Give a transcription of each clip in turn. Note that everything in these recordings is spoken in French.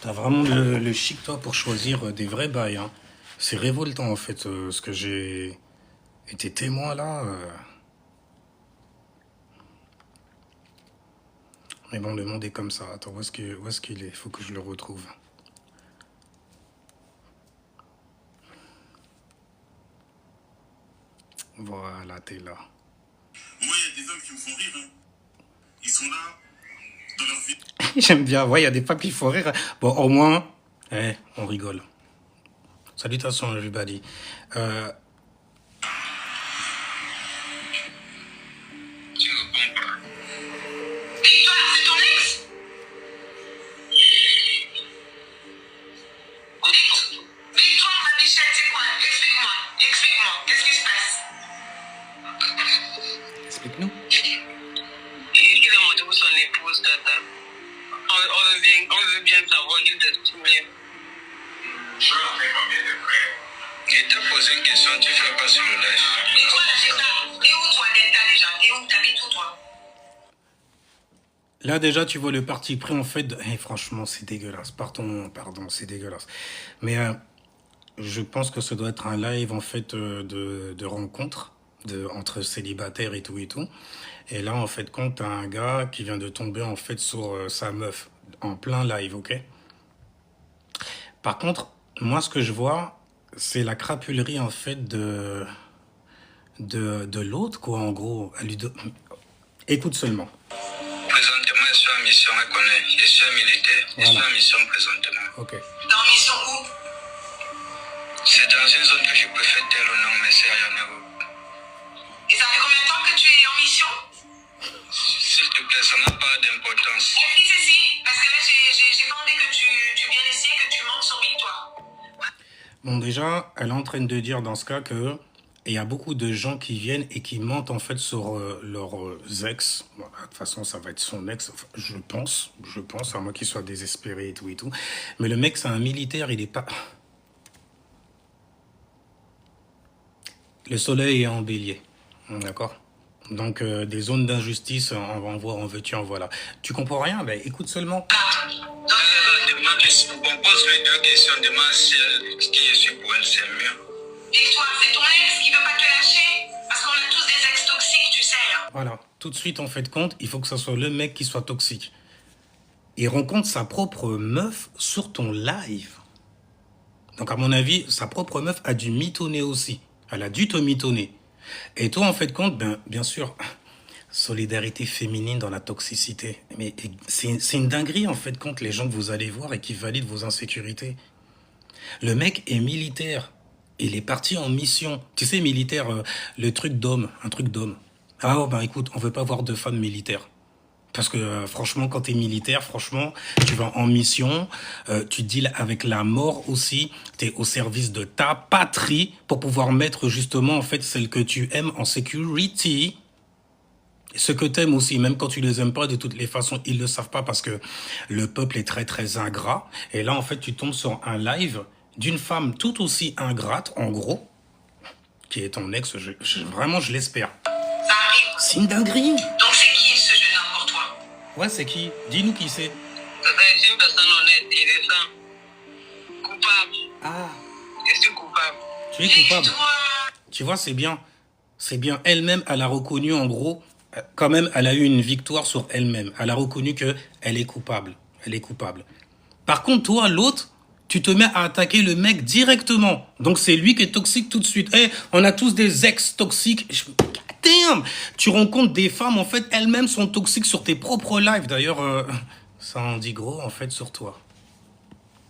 T'as vraiment le chic, toi, pour choisir des vrais bails, hein. C'est révoltant, en fait, ce que j'ai été témoin, là. Mais bon, le monde est comme ça. Attends, où est-ce qu'il est? Faut que je le retrouve. Voilà, t'es là. Moi, il y a des hommes qui me font rire, hein. Ils sont là, dans leur vie. J'aime bien. Ouais, il y a des femmes qui font rire. Bon, au moins, on rigole. Salutations, everybody. Euh, Tu réponds pas. Et toi, c'est ton ex? Victoire, ma bichette, c'est quoi? Explique-moi. Explique-moi. Qu'est-ce qui se passe? Explique-nous. Il a monté pour son épouse, tata. On veut bien savoir qu'il t'estime bien. Je ne fais pas bien de près. Il t'a posé une question, tu ne fais pas sur le live. Mais toi, t'es où toi, Delta déjà? T'es où? T'habites où toi? Là, déjà, tu vois le parti pris, en fait. Franchement, c'est dégueulasse. Pardon, c'est dégueulasse. Mais je pense que ça doit être un live, en fait, de rencontre entre célibataires et tout et tout. Et là, en fait, quand t'as un gars qui vient de tomber, en fait, sur sa meuf, en plein live, ok? Par contre, moi, ce que je vois, c'est la crapulerie, en fait, de l'autre, quoi, en gros. Écoute seulement. Présentement, je suis en mission, elle connaît. Je suis un militaire. Je suis en mission présentement. Ok. Dans mission où? C'est dans une zone que je préfère taire le nom, mais c'est à Yanago. Et ça fait combien de temps que tu es en mission? S'il te plaît, ça n'a pas d'importance. Qu'est-ce que c'est? Parce que là, j'ai pas envie que tu viennes ici et que tu montes sur Victoire. Bon, déjà, elle est en train de dire dans ce cas que il y a beaucoup de gens qui viennent et qui mentent en fait sur leurs ex. Bon, de toute façon, ça va être son ex, enfin, je pense, à moins qu'il soit désespéré et tout et tout. Mais le mec, c'est un militaire, il est pas... Le soleil est en bélier, d'accord? Donc, des zones d'injustice, on va en voir, en veux-tu, en voilà. Tu comprends rien? Ben, écoute seulement. On pose les deux questions, demande si qui je suis pour elle, c'est mieux. Victoire, c'est ton ex qui veut pas te lâcher? Parce qu'on a tous des ex toxiques, tu sais, hein. Voilà, tout de suite, en fait, compte, il faut que ce soit le mec qui soit toxique. Il rencontre sa propre meuf sur ton live. Donc, à mon avis, sa propre meuf a dû mitonner aussi. Elle a dû te mitonner. Et toi, en fait, compte, ben, bien sûr, solidarité féminine dans la toxicité. Mais c'est une dinguerie, en fait, compte les gens que vous allez voir et qui valident vos insécurités. Le mec est militaire. Il est parti en mission. Tu sais, militaire, le truc d'homme, un truc d'homme. Ah, oh, ben écoute, on veut pas voir de femmes militaires. Parce que franchement, quand tu es militaire, franchement, tu vas en mission, tu deals avec la mort aussi, tu es au service de ta patrie pour pouvoir mettre justement en fait celle que tu aimes en security. Ce que tu aimes aussi, même quand tu les aimes pas, de toutes les façons, ils le savent pas parce que le peuple est très très ingrat. Et là, en fait, tu tombes sur un live d'une femme tout aussi ingrate, en gros, qui est ton ex, vraiment, je l'espère. Ça arrive. C'est une dinguerie. Donc c'est qui ce jeune homme pour toi? Ouais, c'est qui? Dis-nous qui c'est. C'est une personne honnête, il est ça. Coupable. Ah, Je suis coupable. tu es coupable. Tu vois, c'est bien. C'est bien. Elle-même, elle a reconnu, en gros, quand même, elle a eu une victoire sur elle-même. Elle a reconnu que elle est coupable. Elle est coupable. Par contre, toi, l'autre, tu te mets à attaquer le mec directement. Donc, c'est lui qui est toxique tout de suite. Eh, on a tous des ex toxiques. Damn! Tu rencontres des femmes, en fait, elles-mêmes sont toxiques sur tes propres lives. D'ailleurs, ça en dit gros, en fait, sur toi.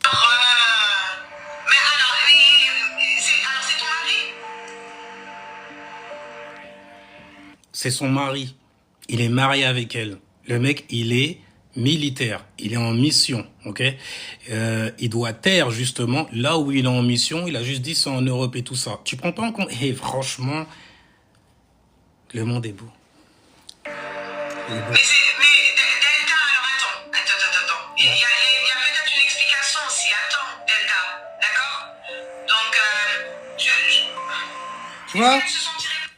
Mais alors, c'est ton mari? C'est son mari. Il est marié avec elle. Le mec, il est militaire. Il est en mission, ok? Il doit taire, justement, là où il est en mission. Il a juste dit c'est en Europe et tout ça. Tu prends pas en compte? Et franchement, le monde est beau. Il est beau. Mais Delta, alors attends. Il y a peut-être une explication aussi. Attends, Delta, d'accord? Donc, Tu vois? elles se sont tirées.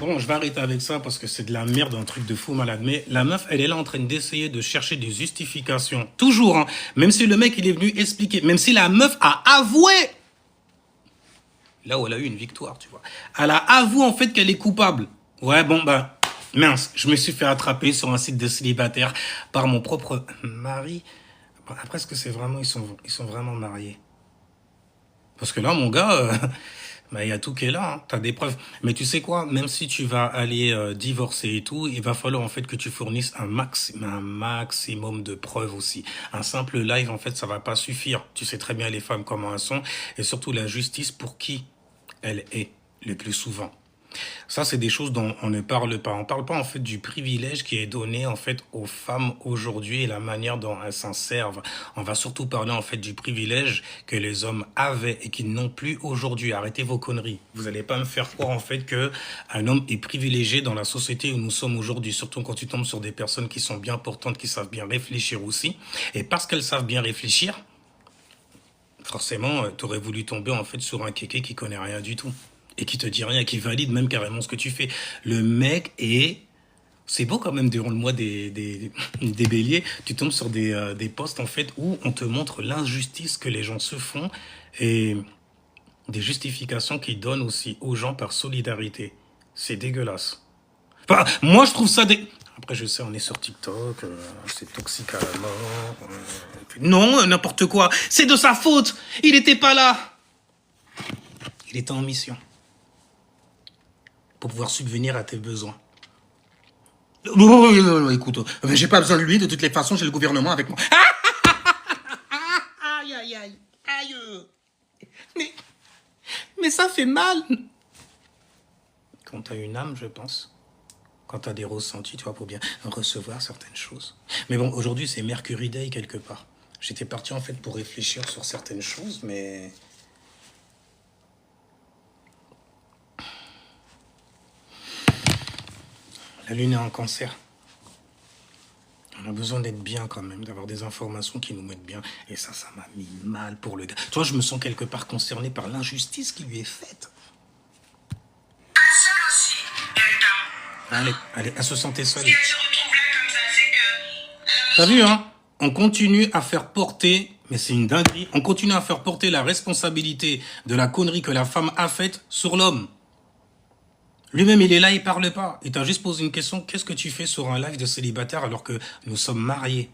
Bon, je vais arrêter avec ça parce que c'est de la merde, un truc de fou malade. Mais la meuf, elle est là en train d'essayer de chercher des justifications. Toujours, hein. Même si le mec, il est venu expliquer. Même si la meuf a avoué. Là où elle a eu une victoire, tu vois. Elle a avoué, en fait, qu'elle est coupable. Ouais, bon, bah, mince. Je me suis fait attraper sur un site de célibataire par mon propre mari. Après, est-ce que c'est vraiment... Ils sont vraiment mariés? Parce que là, mon gars... bah, y a tout qui est là, hein. Tu as des preuves. Mais tu sais quoi, même si tu vas aller divorcer et tout, il va falloir en fait que tu fournisses un maximum de preuves aussi. Un simple live, en fait, ça va pas suffire. Tu sais très bien les femmes comment elles sont. Et surtout la justice pour qui elle est le plus souvent. Ça, c'est des choses dont on ne parle pas. On ne parle pas en fait du privilège qui est donné en fait aux femmes aujourd'hui et la manière dont elles s'en servent. On va surtout parler en fait du privilège que les hommes avaient et qu'ils n'ont plus aujourd'hui. Arrêtez vos conneries. Vous n'allez pas me faire croire en fait que un homme est privilégié dans la société où nous sommes aujourd'hui. Surtout quand tu tombes sur des personnes qui sont bien portantes, qui savent bien réfléchir aussi. Et parce qu'elles savent bien réfléchir, forcément, tu aurais voulu tomber en fait sur un kéké qui connaît rien du tout. Et qui te dit rien, qui valide même carrément ce que tu fais. Le mec est... C'est beau quand même, durant le mois des béliers, tu tombes sur des posts en fait où on te montre l'injustice que les gens se font et des justifications qu'ils donnent aussi aux gens par solidarité. C'est dégueulasse. Enfin, moi je trouve ça Après je sais, on est sur TikTok, c'est toxique à la mort. Non, n'importe quoi. C'est de sa faute. Il n'était pas là. Il était en mission. Pour pouvoir subvenir à tes besoins. Écoute, j'ai pas besoin de lui, de toutes les façons, j'ai le gouvernement avec moi. Aïe, aïe, aïe, aïe. Mais ça fait mal. Quand t'as une âme, je pense, quand t'as des ressentis, tu vois, pour bien recevoir certaines choses. Mais bon, aujourd'hui, c'est Mercury Day quelque part. J'étais parti en fait pour réfléchir sur certaines choses, mais... La lune est en cancer. On a besoin d'être bien quand même, d'avoir des informations qui nous mettent bien. Et ça m'a mis mal pour le gars. Tu vois, je me sens quelque part concerné par l'injustice qui lui est faite. Seule aussi, Allez, elle se sentait seule. Si elle se retrouve là comme ça, c'est que... T'as vu, hein? On continue à faire porter, mais c'est une dinguerie, on continue à faire porter la responsabilité de la connerie que la femme a faite sur l'homme. Lui-même, il est là, il parle pas. Il t'a juste posé une question. Qu'est-ce que tu fais sur un live de célibataire alors que nous sommes mariés?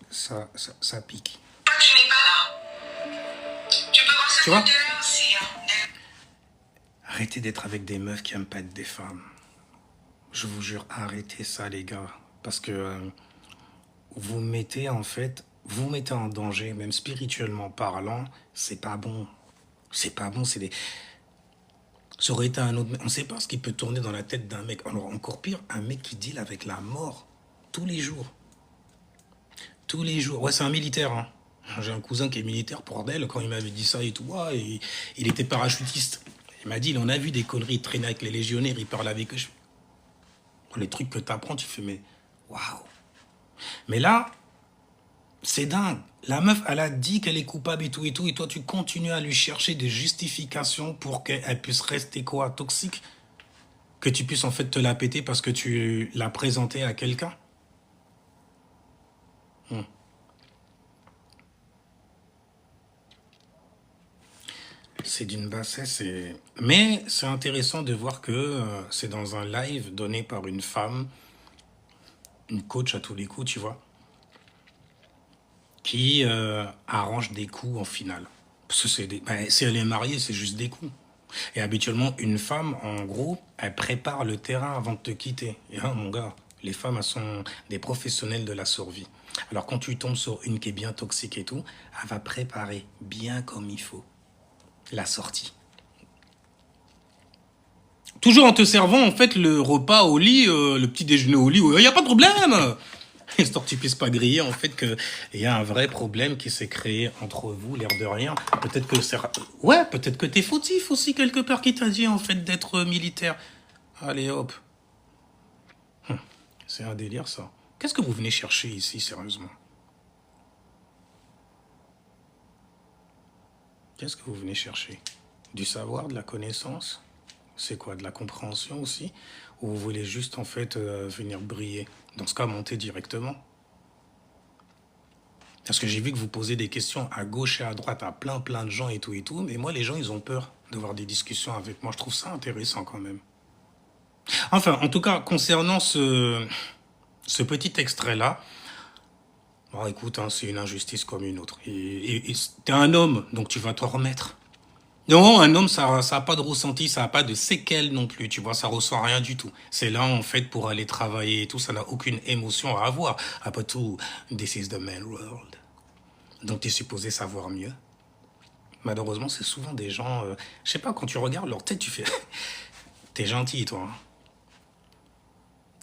Ça pique. Toi, tu n'es pas là. Tu peux voir ce Tu vois? côté-là aussi. Hein. Arrêtez d'être avec des meufs qui aiment pas être des femmes. Je vous jure, arrêtez ça, les gars. Parce que vous mettez en danger, même spirituellement parlant. C'est pas bon. C'est pas bon, c'est des... Ça aurait été un autre... On ne sait pas ce qui peut tourner dans la tête d'un mec. Alors, encore pire, un mec qui deal avec la mort tous les jours. Tous les jours. Ouais, c'est un militaire. Hein. J'ai un cousin qui est militaire, bordel. Quand il m'avait dit ça et tout, ouais, il était parachutiste. Il m'a dit, il en a vu des conneries. Il traînait avec les légionnaires, il parle avec eux. Les trucs que tu apprends, tu fais, mais waouh. Mais là, c'est dingue. La meuf, elle a dit qu'elle est coupable et tout, et toi, tu continues à lui chercher des justifications pour qu'elle puisse rester quoi, toxique? Que tu puisses en fait te la péter parce que tu l'as présentée à quelqu'un? C'est d'une bassesse. Mais c'est intéressant de voir que c'est dans un live donné par une femme, une coach à tous les coups, tu vois, qui arrange des coups en finale. Parce que si elle est mariée, c'est juste des coups. Et habituellement, une femme, en gros, elle prépare le terrain avant de te quitter. Et hein, mon gars, les femmes, elles sont des professionnels de la survie. Alors quand tu tombes sur une qui est bien toxique et tout, elle va préparer bien comme il faut la sortie. Toujours en te servant, en fait, le repas au lit, le petit déjeuner au lit, il n'y a pas de problème. Histoire que tu puisses pas griller, en fait, qu'il y a un vrai problème qui s'est créé entre vous, l'air de rien. Peut-être que c'est... Ouais, peut-être que t'es fautif aussi, quelque part, qui t'a dit, en fait, d'être militaire. Allez, hop. C'est un délire, ça. Qu'est-ce que vous venez chercher ici, sérieusement? Qu'est-ce que vous venez chercher? Du savoir, de la connaissance? C'est quoi, de la compréhension aussi? Ou vous voulez juste en fait venir briller? Dans ce cas, montez directement. Parce que j'ai vu que vous posez des questions à gauche et à droite à plein de gens et tout, mais moi les gens ils ont peur d'avoir des discussions avec moi. Je trouve ça intéressant quand même. Enfin, en tout cas, concernant ce petit extrait-là, bon, écoute, hein, c'est une injustice comme une autre. Et t'es un homme, donc tu vas te remettre. Non, un homme, ça a pas de ressenti, ça a pas de séquelles non plus, tu vois, ça ressent rien du tout. C'est là, en fait, pour aller travailler et tout, ça n'a aucune émotion à avoir. Après tout, this is the man world. Donc t'es supposé savoir mieux. Malheureusement, c'est souvent des gens, je sais pas, quand tu regardes leur tête, tu fais, t'es gentil, toi. Hein.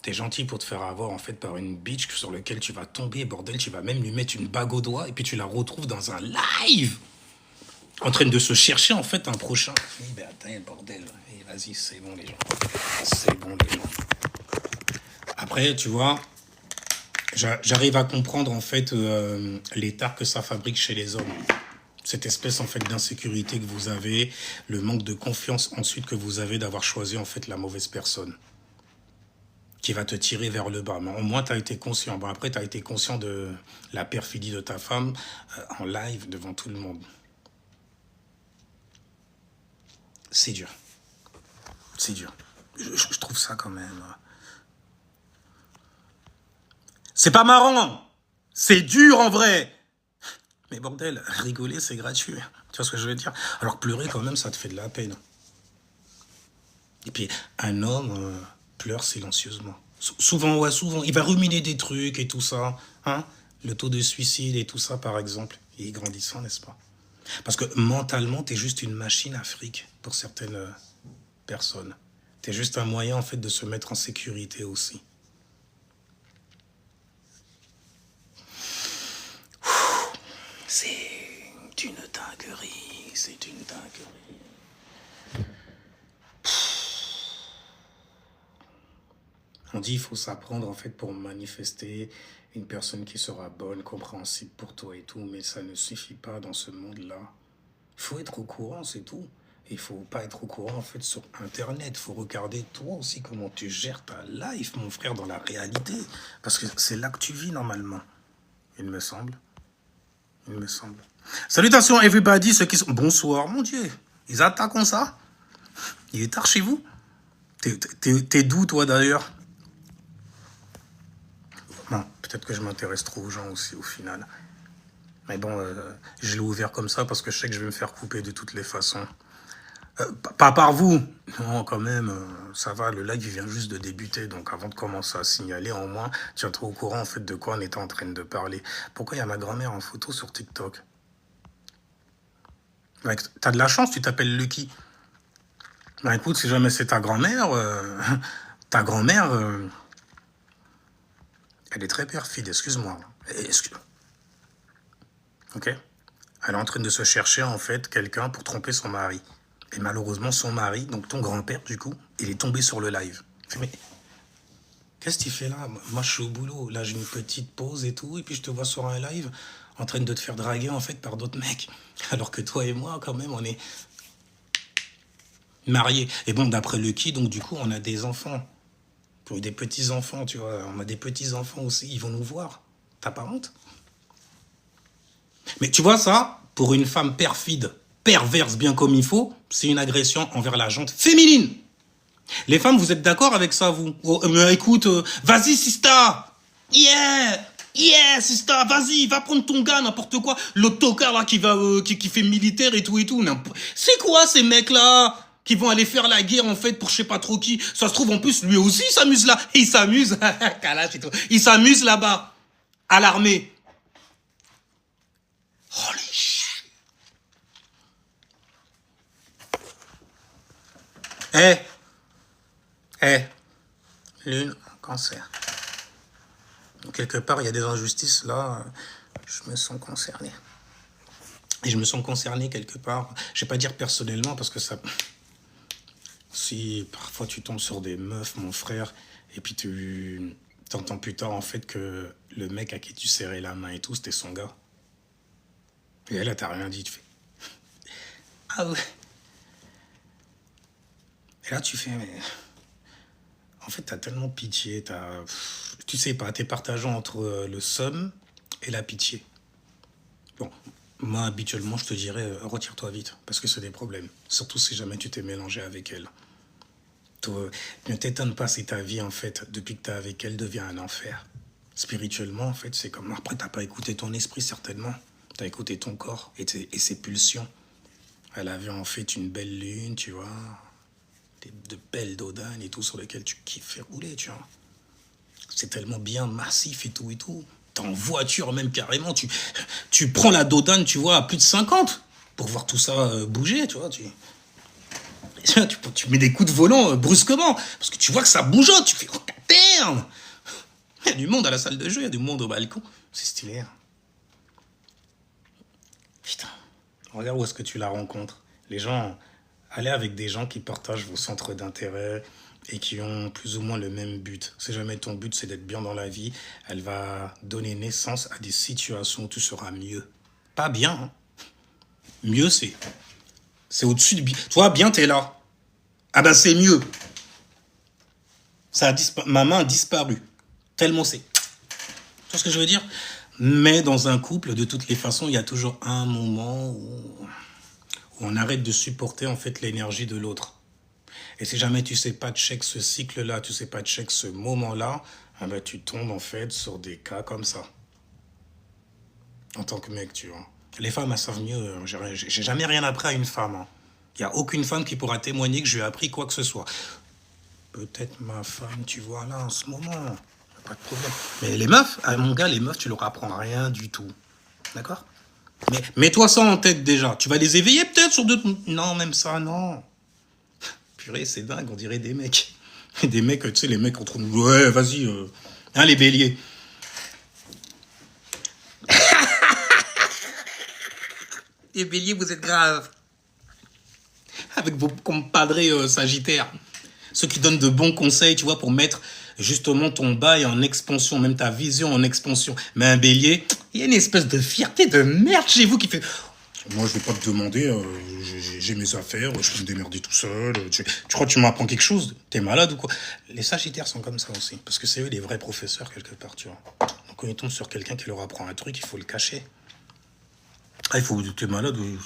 T'es gentil pour te faire avoir, en fait, par une bitch sur laquelle tu vas tomber, bordel, tu vas même lui mettre une bague au doigt, et puis tu la retrouves dans un live en train de se chercher en fait un prochain. Mais attends, bordel, vas-y, c'est bon les gens. C'est bon les gens. Après, tu vois, j'arrive à comprendre en fait l'état que ça fabrique chez les hommes. Cette espèce en fait d'insécurité que vous avez, le manque de confiance ensuite que vous avez d'avoir choisi en fait la mauvaise personne qui va te tirer vers le bas. Mais au moins, tu as été conscient. Bon, après, tu as été conscient de la perfidie de ta femme en live devant tout le monde. C'est dur. C'est dur. Je trouve ça quand même. C'est pas marrant. C'est dur en vrai. Mais bordel, rigoler, c'est gratuit. Tu vois ce que je veux dire? Alors pleurer, quand même, ça te fait de la peine. Et puis, un homme pleure silencieusement. Souvent, ouais, souvent. Il va ruminer des trucs et tout ça. Hein? Le taux de suicide et tout ça, par exemple. Il est grandissant, n'est-ce pas? Parce que mentalement, t'es juste une machine à fric pour certaines personnes. T'es juste un moyen, en fait, de se mettre en sécurité aussi. C'est une dinguerie, c'est une dinguerie. On dit qu'il faut s'apprendre, en fait, pour manifester une personne qui sera bonne, compréhensible pour toi et tout, mais ça ne suffit pas dans ce monde-là. Il faut être au courant, c'est tout. Il ne faut pas être au courant, en fait, sur Internet. Il faut regarder, toi aussi, comment tu gères ta life, mon frère, dans la réalité. Parce que c'est là que tu vis, normalement. Il me semble. Il me semble. Salutations, everybody, ceux qui sont... Bonsoir, mon Dieu. Ils attaquent comme ça? Il est tard chez vous? T'es d'où, toi, d'ailleurs? Non, peut-être que je m'intéresse trop aux gens aussi, au final. Mais bon, je l'ai ouvert comme ça parce que je sais que je vais me faire couper de toutes les façons. Pas par vous. Non, quand même, ça va, le live il vient juste de débuter, donc avant de commencer à signaler, au moins, tiens-toi au courant en fait de quoi on était en train de parler. Pourquoi il y a ma grand-mère en photo sur TikTok? Mec, t'as de la chance, tu t'appelles Lucky. Ben écoute, si jamais c'est ta grand-mère, elle est très perfide, excuse-moi. Ok? Elle est en train de se chercher en fait quelqu'un pour tromper son mari. Et malheureusement, son mari, donc ton grand-père du coup, il est tombé sur le live. Mais qu'est-ce que tu fais là? Moi, je suis au boulot. Là, j'ai une petite pause et tout. Et puis, je te vois sur un live en train de te faire draguer, en fait, par d'autres mecs. Alors que toi et moi, quand même, on est mariés. Et bon, d'après Lucky, donc, du coup, on a des enfants. Pour des petits-enfants, tu vois. On a des petits-enfants aussi. Ils vont nous voir. T'as pas honte? Mais tu vois ça, pour une femme perfide, perverse bien comme il faut, c'est une agression envers la gente féminine. Les femmes, vous êtes d'accord avec ça, vous? Écoute, vas-y, sista. Yeah, sista, vas-y, va prendre ton gars, n'importe quoi. L'autocard, là, qui fait militaire et tout. C'est quoi, ces mecs-là? Qui vont aller faire la guerre, en fait, pour je sais pas trop qui. Ça se trouve, en plus, lui aussi, il s'amuse là. Il s'amuse. Il s'amuse là-bas. À l'armée. Holy shit. Lune, cancer. Quelque part, il y a des injustices, là, je me sens concerné. Et je me sens concerné quelque part, je vais pas dire personnellement, parce que ça... Si parfois tu tombes sur des meufs, mon frère, et puis tu t'entends plus tard, en fait, que le mec à qui tu serrais la main et tout, c'était son gars. Et là, t'as rien dit, tu fais... Ah ouais. Et là, tu fais, mais... En fait, t'as tellement pitié, tu sais pas, t'es partagé entre le seum et la pitié. Bon, moi, habituellement, je te dirais, retire-toi vite, parce que c'est des problèmes. Surtout si jamais tu t'es mélangé avec elle. Ne t'étonne pas si ta vie, en fait, depuis que t'es avec elle, devient un enfer. Spirituellement, en fait, c'est comme... Après, t'as pas écouté ton esprit, certainement. T'as écouté ton corps et ses pulsions. Elle avait, en fait, une belle lune, tu vois... de belles dodanes et tout sur lesquelles tu kiffes faire rouler, tu vois. C'est tellement bien massif et tout et tout. T'es en voiture même carrément, tu prends la dodane, tu vois, à plus de 50 pour voir tout ça bouger, tu vois. Tu mets des coups de volant brusquement parce que tu vois que ça bougeote, tu fais oh merde. Il y a du monde à la salle de jeu, il y a du monde au balcon. C'est stylé. Hein. Putain, regarde où est-ce que tu la rencontres. Les gens... Allez avec des gens qui partagent vos centres d'intérêt et qui ont plus ou moins le même but. Si jamais ton but, c'est d'être bien dans la vie, elle va donner naissance à des situations où tu seras mieux. Pas bien, hein. Mieux, c'est au-dessus de bien. Tu vois, bien, t'es là. Ah ben, c'est mieux. Ma main a disparu. Tellement c'est... Tu vois ce que je veux dire? Mais dans un couple, de toutes les façons, il y a toujours un moment où on arrête de supporter en fait l'énergie de l'autre. Et si jamais tu sais pas check ce cycle-là, tu sais pas check ce moment-là, eh ben, tu tombes en fait sur des cas comme ça. En tant que mec, tu vois. Les femmes, elles savent mieux. J'ai jamais rien appris à une femme. Hein. Il n'y a aucune femme qui pourra témoigner que je lui ai appris quoi que ce soit. Peut-être ma femme, tu vois, là, en ce moment. Pas de problème. Mais les meufs, mon gars, les meufs, tu leur apprends rien du tout. D'accord? Mais mets-toi ça en tête déjà. Tu vas les éveiller peut-être sur d'autres... Non, même ça, non. Purée, c'est dingue, on dirait des mecs. Des mecs, tu sais, les mecs entre nous. Ouais, vas-y. Hein, les béliers. Les béliers, vous êtes graves. Avec vos compadres sagittaires. Ceux qui donnent de bons conseils, tu vois, pour mettre justement ton bail en expansion, même ta vision en expansion. Mais un bélier, il y a une espèce de fierté de merde chez vous qui fait... Moi, je vais pas te demander, j'ai mes affaires, je peux me démerder tout seul. Tu crois que tu m'apprends quelque chose? T'es malade ou quoi? Les sagittaires sont comme ça aussi, parce que c'est eux les vrais professeurs quelque part, tu vois. Donc quand ils tombent sur quelqu'un qui leur apprend un truc, il faut le cacher. Ah, il faut... T'es malade ou...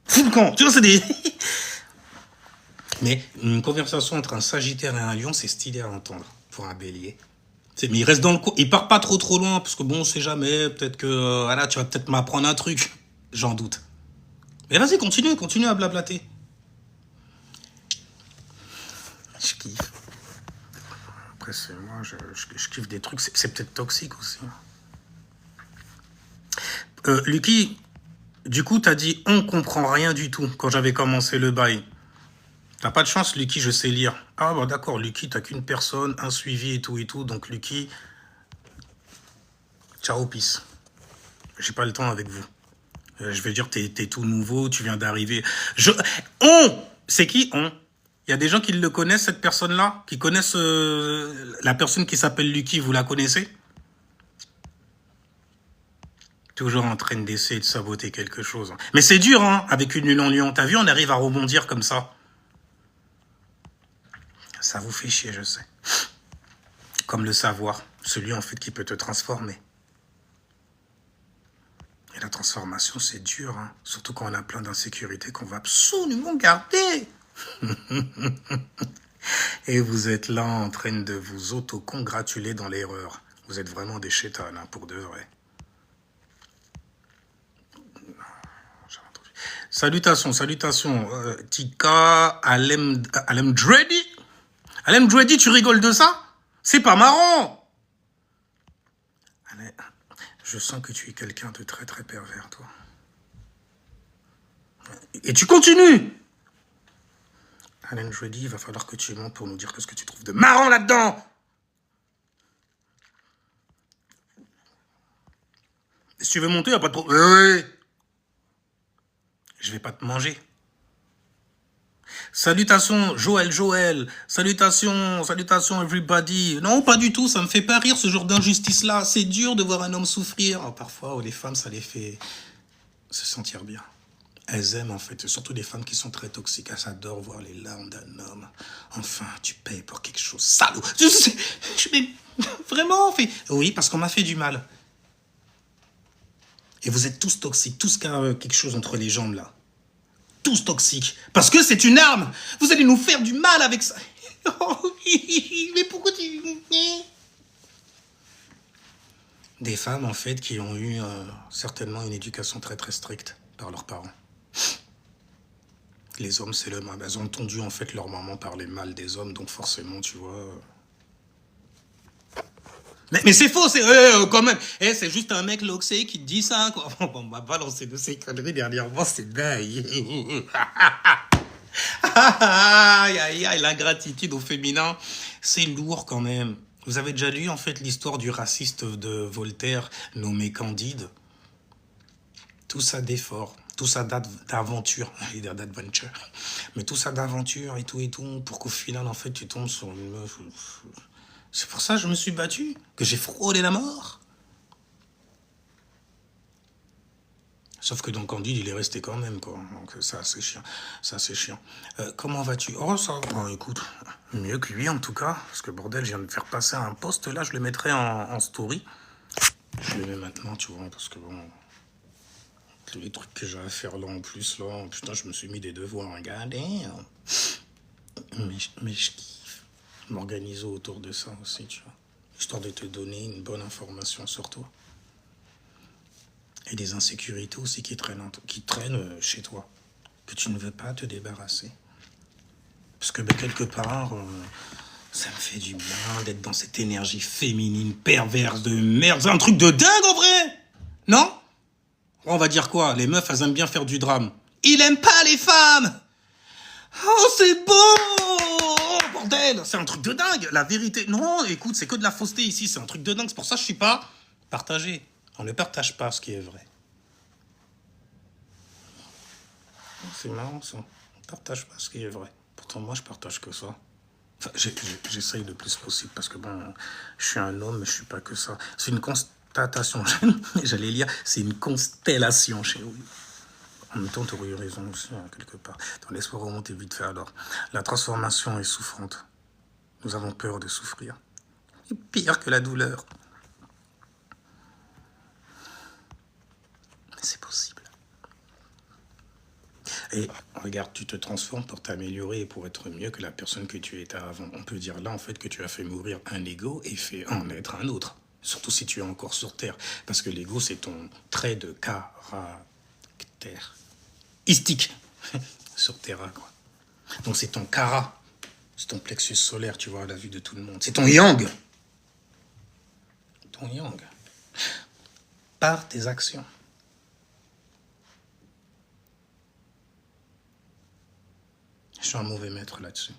Fous le camp, tu vois, c'est des... Mais une conversation entre un sagittaire et un lion, c'est stylé à entendre pour un bélier. Mais il reste dans le coin, il part pas trop loin, parce que bon, on sait jamais, peut-être que, voilà, tu vas peut-être m'apprendre un truc. J'en doute. Mais vas-y, continue à blablater. Je kiffe. Après, c'est moi, je kiffe des trucs, c'est peut-être toxique aussi. Lucky, du coup, t'as dit, on comprend rien du tout, quand j'avais commencé le bail. T'as pas de chance, Lucky, je sais lire. Ah, bah d'accord, Lucky, t'as qu'une personne, un suivi et tout. Donc, Lucky, ciao, peace. J'ai pas le temps avec vous. Je vais dire, t'es tout nouveau, tu viens d'arriver. C'est qui, on? Il y a des gens qui le connaissent, cette personne-là? Qui connaissent la personne qui s'appelle Lucky, vous la connaissez? Toujours en train d'essayer de saboter quelque chose. Mais c'est dur, hein, avec une lune en lion. T'as vu, on arrive à rebondir comme ça. Ça vous fait chier, je sais. Comme le savoir, celui en fait qui peut te transformer. Et la transformation, c'est dur, hein. Surtout quand on a plein d'insécurités qu'on va absolument garder. Et vous êtes là en train de vous auto-congratuler dans l'erreur. Vous êtes vraiment des chétanes, hein, pour de vrai. Salutations. Tika, Alem Dreddy. Alem Dreddy, tu rigoles de ça? C'est pas marrant. Allez, je sens que tu es quelqu'un de très très pervers, toi. Et tu continues. Alem Dreddy, il va falloir que tu montes pour nous dire ce que tu trouves de marrant là-dedans. Et si tu veux monter, il n'y a pas de problème. Oui. Je vais pas te manger. Salutations, Joël. Salutations, everybody. Non, pas du tout, ça me fait pas rire ce genre d'injustice-là. C'est dur de voir un homme souffrir. Parfois, les femmes, ça les fait se sentir bien. Elles aiment, en fait, surtout les femmes qui sont très toxiques. Elles adorent voir les larmes d'un homme. Enfin, tu payes pour quelque chose. Salaud! Mais vraiment, fait. Oui, parce qu'on m'a fait du mal. Et vous êtes tous toxiques, tous qui ont quelque chose entre les jambes, là. Tous toxiques. Parce que c'est une arme. Vous allez nous faire du mal avec ça. Mais pourquoi tu... Des femmes, en fait, qui ont eu certainement une éducation très, très stricte par leurs parents. Les hommes, c'est le mal. Elles ont entendu, en fait, leur maman parler mal des hommes, donc forcément, tu vois... Mais c'est faux, c'est quand même. C'est juste un mec loxé qui te dit ça, quoi. Bon, on m'a balancé de ces conneries dernièrement, c'est dingue. Aïe, aïe, aïe, l'ingratitude au féminin, c'est lourd quand même. Vous avez déjà lu, en fait, l'histoire du raciste de Voltaire, nommé Candide? Tout ça d'effort, tout ça d'aventure, j'allais dire d'adventure, mais tout ça d'aventure et tout, pour qu'au final, en fait, tu tombes sur une meuf... C'est pour ça que je me suis battu, que j'ai frôlé la mort. Sauf que dans Candide, il est resté quand même, quoi. Donc ça, c'est chiant. Ça, c'est chiant. Comment vas-tu? Oh, ça, bon, écoute, mieux que lui, en tout cas. Parce que, bordel, je viens de faire passer un post, là, je le mettrai en story. Je le mets maintenant, tu vois, parce que, bon... Tous les trucs que j'ai à faire là, en plus, là... Putain, je me suis mis des devoirs, regardez. Mais je kiffe. M'organiser autour de ça aussi, tu vois. Histoire de te donner une bonne information sur toi. Et des insécurités aussi qui traînent chez toi, que tu ne veux pas te débarrasser. Parce que quelque part, ça me fait du bien d'être dans cette énergie féminine perverse de merde. C'est un truc de dingue en vrai. Non? On va dire quoi? Les meufs, elles aiment bien faire du drame. Il aime pas les femmes. Oh, c'est beau! Oh, bordel! C'est un truc de dingue, la vérité. Non, écoute, c'est que de la fausseté ici, c'est un truc de dingue. C'est pour ça que je suis pas partagé. On ne partage pas ce qui est vrai. C'est marrant, ça. On ne partage pas ce qui est vrai. Pourtant, moi, je partage que ça. Enfin, j'essaye le plus possible, parce que, bon, je suis un homme, mais je suis pas que ça. C'est une constatation. J'allais lire, c'est une constellation chez vous. En même temps, tu aurais eu raison aussi, hein, quelque part. Dans l'espoir remonter vite fait, alors. La transformation est souffrante. Nous avons peur de souffrir. Et pire que la douleur. Mais c'est possible. Et regarde, tu te transformes pour t'améliorer et pour être mieux que la personne que tu étais avant. On peut dire là, en fait, que tu as fait mourir un ego et fait en naître un autre. Surtout si tu es encore sur Terre. Parce que l'ego, c'est ton trait de caractère. Istique. Sur Terra, quoi. Donc c'est ton kara. C'est ton plexus solaire, tu vois, à la vue de tout le monde. C'est ton yang. Ton yang. Par tes actions. Je suis un mauvais maître là-dessus.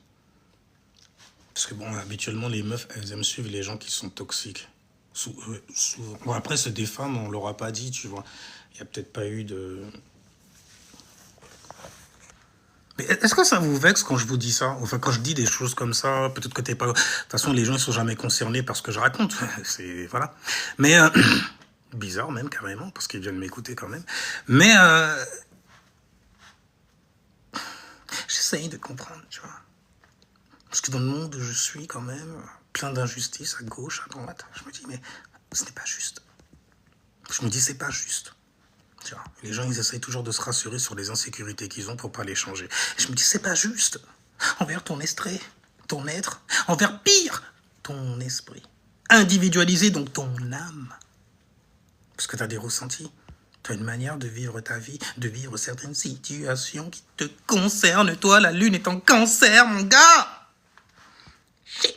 Parce que bon, habituellement, les meufs, elles aiment suivre les gens qui sont toxiques. Bon, après, c'est des femmes, on l'aura pas dit, tu vois. Il n'y a peut-être pas eu de... Mais est-ce que ça vous vexe quand je vous dis ça? Enfin, quand je dis des choses comme ça, peut-être que t'es pas... De toute façon, les gens, ils sont jamais concernés par ce que je raconte. C'est... Voilà. Mais... bizarre même, carrément, parce qu'ils viennent m'écouter quand même. Mais... j'essaye de comprendre, tu vois. Parce que dans le monde où je suis, quand même, plein d'injustices à gauche, à droite, je me dis, mais ce n'est pas juste. Je me dis, c'est pas juste. Tu vois, les gens, ils essayent toujours de se rassurer sur les insécurités qu'ils ont pour pas les changer. Et je me dis, c'est pas juste. Envers ton estrait, ton être, envers pire, ton esprit. Individualisé, donc ton âme. Parce que tu as des ressentis. Tu as une manière de vivre ta vie, de vivre certaines situations qui te concernent. Toi, la lune est en cancer, mon gars. Shit.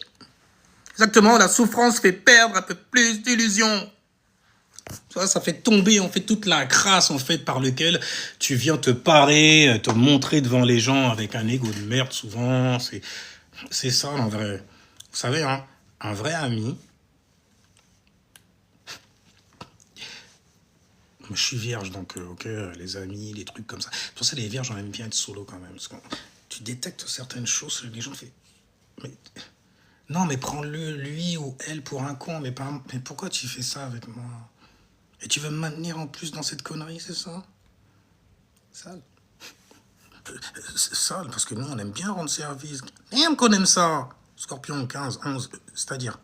Exactement, la souffrance fait perdre un peu plus d'illusions. Ça fait tomber, en fait, toute la grâce, en fait, par lequel tu viens te parer, te montrer devant les gens avec un ego de merde, souvent. C'est ça, en vrai. Vous savez, hein, un vrai ami... Je suis vierge, donc, ok, les amis, les trucs comme ça. Pour ça, les vierges, j'en aime bien être solo, quand même. Parce que tu détectes certaines choses, les gens font... Mais... Non, mais prends-le, lui ou elle, pour un con. Mais pourquoi tu fais ça avec moi? Et tu veux me maintenir en plus dans cette connerie, c'est ça? Ça. C'est ça, parce que nous, on aime bien rendre service. Même qu'on aime ça. Scorpion 15, 11, c'est-à-dire.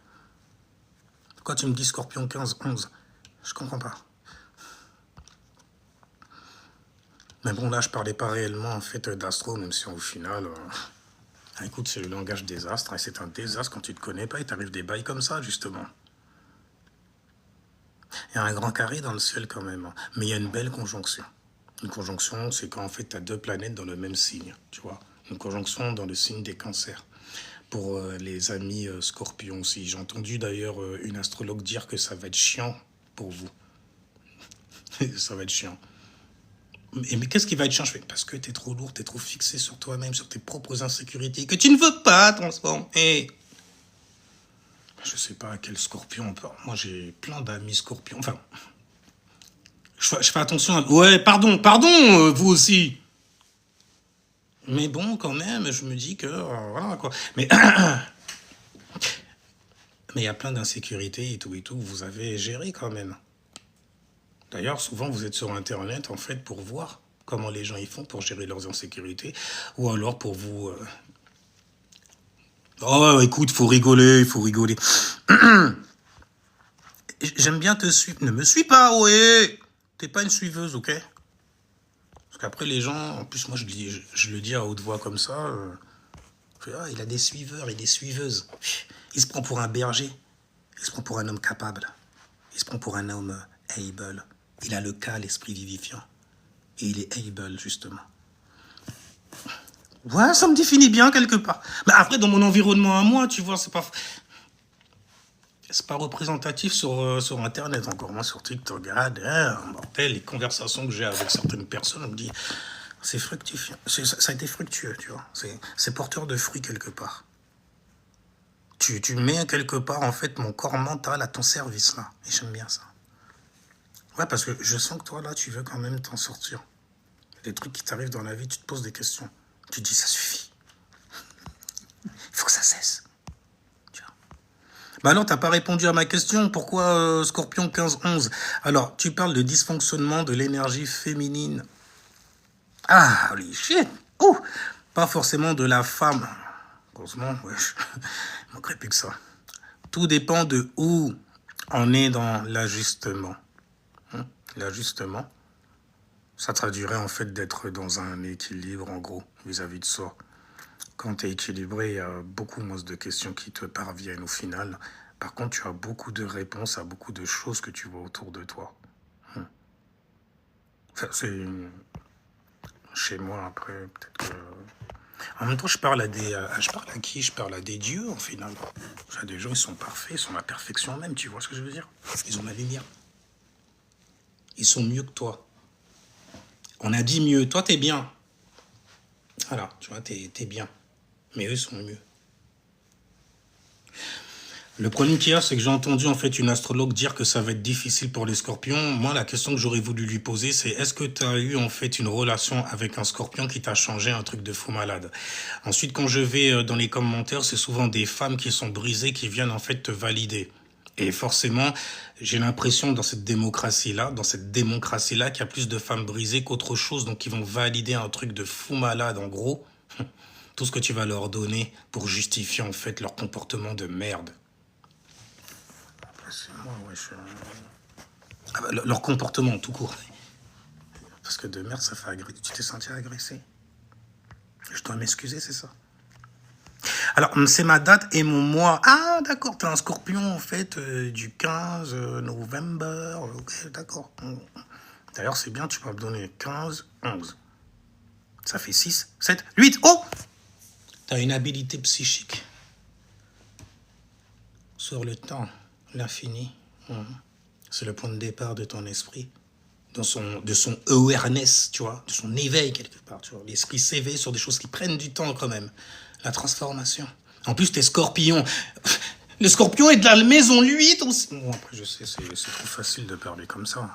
Pourquoi tu me dis Scorpion 15, 11? Je comprends pas. Mais bon, là, je parlais pas réellement, en fait, d'astro, même si au final... écoute, c'est le langage des astres, et c'est un désastre quand tu te connais pas et t'arrives des bails comme ça, justement. Il y a un grand carré dans le ciel quand même, mais il y a une belle conjonction. Une conjonction, c'est quand en fait tu as deux planètes dans le même signe, tu vois. Une conjonction dans le signe des cancers. Pour les amis scorpions aussi. J'ai entendu d'ailleurs une astrologue dire que ça va être chiant pour vous. Ça va être chiant. Mais qu'est-ce qui va être chiant? Je fais, parce que t'es trop lourd, t'es trop fixé sur toi-même, sur tes propres insécurités, que tu ne veux pas transformer. Je sais pas à quel scorpion on parle. Moi, j'ai plein d'amis scorpions. Enfin, je fais attention à... Ouais, pardon, vous aussi. Mais bon, quand même, je me dis que... voilà, quoi. Mais il y a plein d'insécurités et tout, vous avez géré quand même. D'ailleurs, souvent, vous êtes sur Internet, en fait, pour voir comment les gens y font pour gérer leurs insécurités. Ou alors pour vous... Oh, écoute, faut rigoler, il faut rigoler. J'aime bien te suivre. Ne me suis pas, ouais. T'es pas une suiveuse, ok? Parce qu'après, les gens... En plus, moi, je le dis à haute voix comme ça. Il a des suiveurs et des suiveuses. Il se prend pour un berger. Il se prend pour un homme capable. Il se prend pour un homme able. Il a le cas, l'esprit vivifiant. Et il est able, justement. Ouais, ça me définit bien quelque part. Mais après, dans mon environnement à moi, tu vois, c'est pas représentatif sur Internet, encore moins sur TikTok. Regarde, mortel, les conversations que j'ai avec certaines personnes, on me dit, c'est fructifiant. Ça a été fructueux, tu vois. C'est porteur de fruits quelque part. Tu mets quelque part, en fait, mon corps mental à ton service, là. Et j'aime bien ça. Ouais, parce que je sens que toi, là, tu veux quand même t'en sortir. Les trucs qui t'arrivent dans la vie, tu te poses des questions. Tu te dis, ça suffit. Il faut que ça cesse. Tu vois. Bah alors, t'as pas répondu à ma question. Pourquoi Scorpion 15-11? Alors, tu parles de dysfonctionnement de l'énergie féminine. Ah, holy shit. Ouh, pas forcément de la femme. Heureusement, ouais, il manquerait plus que ça. Tout dépend de où on est dans l'ajustement. L'ajustement, ça traduirait en fait d'être dans un équilibre, en gros, vis-à-vis de soi. Quand tu es équilibré, il y a beaucoup moins de questions qui te parviennent au final. Par contre, tu as beaucoup de réponses à beaucoup de choses que tu vois autour de toi. Enfin, c'est... Chez moi, après, peut-être que... En même temps, je parle à qui? Je parle à des dieux, en final. Enfin, des gens, ils sont parfaits, ils sont la perfection même, tu vois ce que je veux dire? Ils ont la lumière. Ils sont mieux que toi. On a dit mieux. Toi, t'es bien. Voilà, tu vois, t'es bien. Mais eux sont mieux. Le problème qu'il y a, c'est que j'ai entendu en fait une astrologue dire que ça va être difficile pour les scorpions. Moi, la question que j'aurais voulu lui poser, c'est est-ce que tu as eu en fait une relation avec un scorpion qui t'a changé un truc de fou malade? Ensuite, quand je vais dans les commentaires, c'est souvent des femmes qui sont brisées qui viennent en fait te valider. Et forcément, j'ai l'impression dans cette démocratie-là, qu'il y a plus de femmes brisées qu'autre chose, donc qui vont valider un truc de fou malade, en gros. Tout ce que tu vas leur donner pour justifier en fait leur comportement de merde. C'est moi, ouais, leur comportement, tout court. Parce que de merde, ça fait agresser. Tu t'es senti agressé? Je dois m'excuser, c'est ça? Alors, c'est ma date et mon mois. Ah, d'accord, t'es un scorpion, en fait, du 15 novembre. Ok, d'accord. D'ailleurs, c'est bien, tu vas me donner 15, 11. Ça fait 6, 7, 8. Oh! T'as une habilité psychique. Sur le temps, l'infini. C'est le point de départ de ton esprit. De son awareness, tu vois, de son éveil quelque part, tu vois. L'esprit s'éveille sur des choses qui prennent du temps quand même. La transformation. En plus, t'es scorpion. Le scorpion est de la maison 8 aussi. Bon, après, je sais, c'est trop facile de parler comme ça.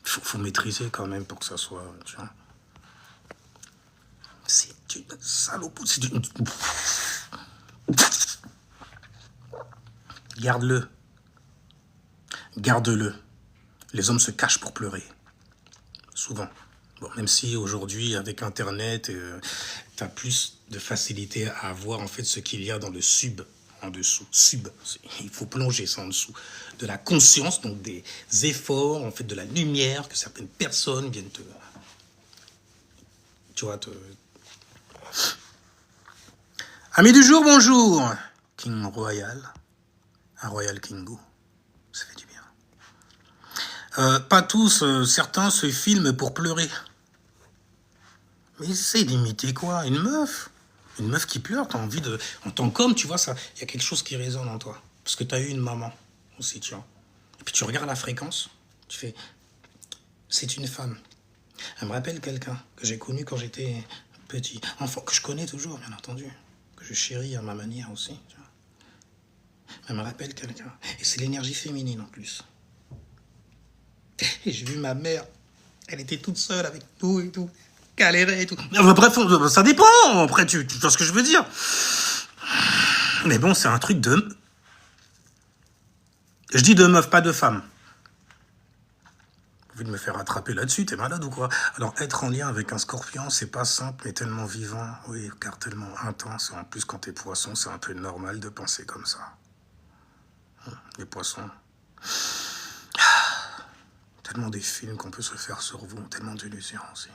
Faut maîtriser quand même pour que ça soit, tu vois. C'est une salope. C'est une... Garde-le. Garde-le. Les hommes se cachent pour pleurer. Souvent. Bon, même si aujourd'hui, avec Internet, tu as plus de facilité à voir en fait ce qu'il y a dans le sub, en dessous. Sub, il faut plonger ça en dessous. De la conscience, donc des efforts, en fait, de la lumière que certaines personnes viennent te... Tu vois, te... Amis du jour, bonjour. King Royal, un Royal Kingo, ça fait du bien. Pas tous, certains se filment pour pleurer. Mais essaye d'imiter quoi? Une meuf? Une meuf qui pleure, t'as envie de... En tant qu'homme, tu vois, ça, il y a quelque chose qui résonne en toi. Parce que t'as eu une maman aussi, tu vois. Et puis tu regardes la fréquence, tu fais... C'est une femme. Elle me rappelle quelqu'un que j'ai connu quand j'étais petit. Enfant, que je connais toujours, bien entendu. Que je chéris à ma manière aussi, tu vois. Elle me rappelle quelqu'un. Et c'est l'énergie féminine en plus. Et j'ai vu ma mère. Elle était toute seule avec nous et tout. Galérait et tout. Bref, ça dépend. Après, tu vois ce que je veux dire. Mais bon, c'est un truc de... Je dis de meuf, pas de femme. Vous de me faire attraper là-dessus, t'es malade ou quoi? Alors, être en lien avec un scorpion, c'est pas simple, mais tellement vivant. Oui, car tellement intense. En plus, quand t'es poisson, c'est un peu normal de penser comme ça. Les poissons... Tellement des films qu'on peut se faire sur vous, tellement d'illusions aussi.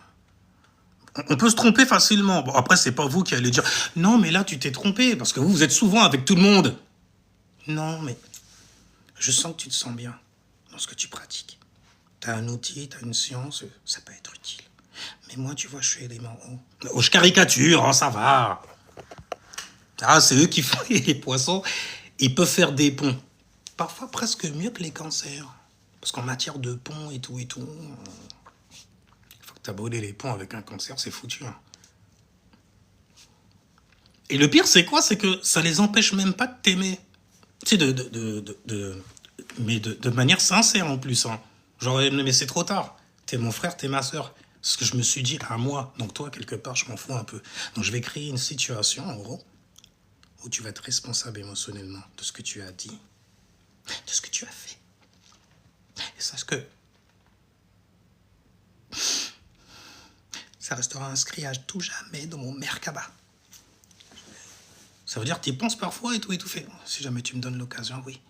On peut se tromper facilement. Bon, après, c'est pas vous qui allez dire « Non, mais là, tu t'es trompé, parce que vous êtes souvent avec tout le monde. » Non, mais je sens que tu te sens bien dans ce que tu pratiques. T'as un outil, t'as une science, ça peut être utile. Mais moi, tu vois, je suis élément haut. Oh, je caricature, hein, ça va. Ah, c'est eux qui font les poissons. Ils peuvent faire des ponts. Parfois presque mieux que les cancers. Parce qu'en matière de ponts et tout, il faut que t'as brûlé les ponts avec un cancer, c'est foutu. Hein. Et le pire, c'est quoi? C'est que ça les empêche même pas de t'aimer. Tu sais, mais de manière sincère en plus. Hein. Genre, mais c'est trop tard. T'es mon frère, t'es ma soeur. C'est ce que je me suis dit à moi. Donc toi, quelque part, je m'en fous un peu. Donc je vais créer une situation, en gros, où tu vas être responsable émotionnellement de ce que tu as dit, de ce que tu as fait. Et sache que ça restera inscrit à tout jamais dans mon Merkaba. Ça veut dire que tu y penses parfois et tout fait. Si jamais tu me donnes l'occasion, oui.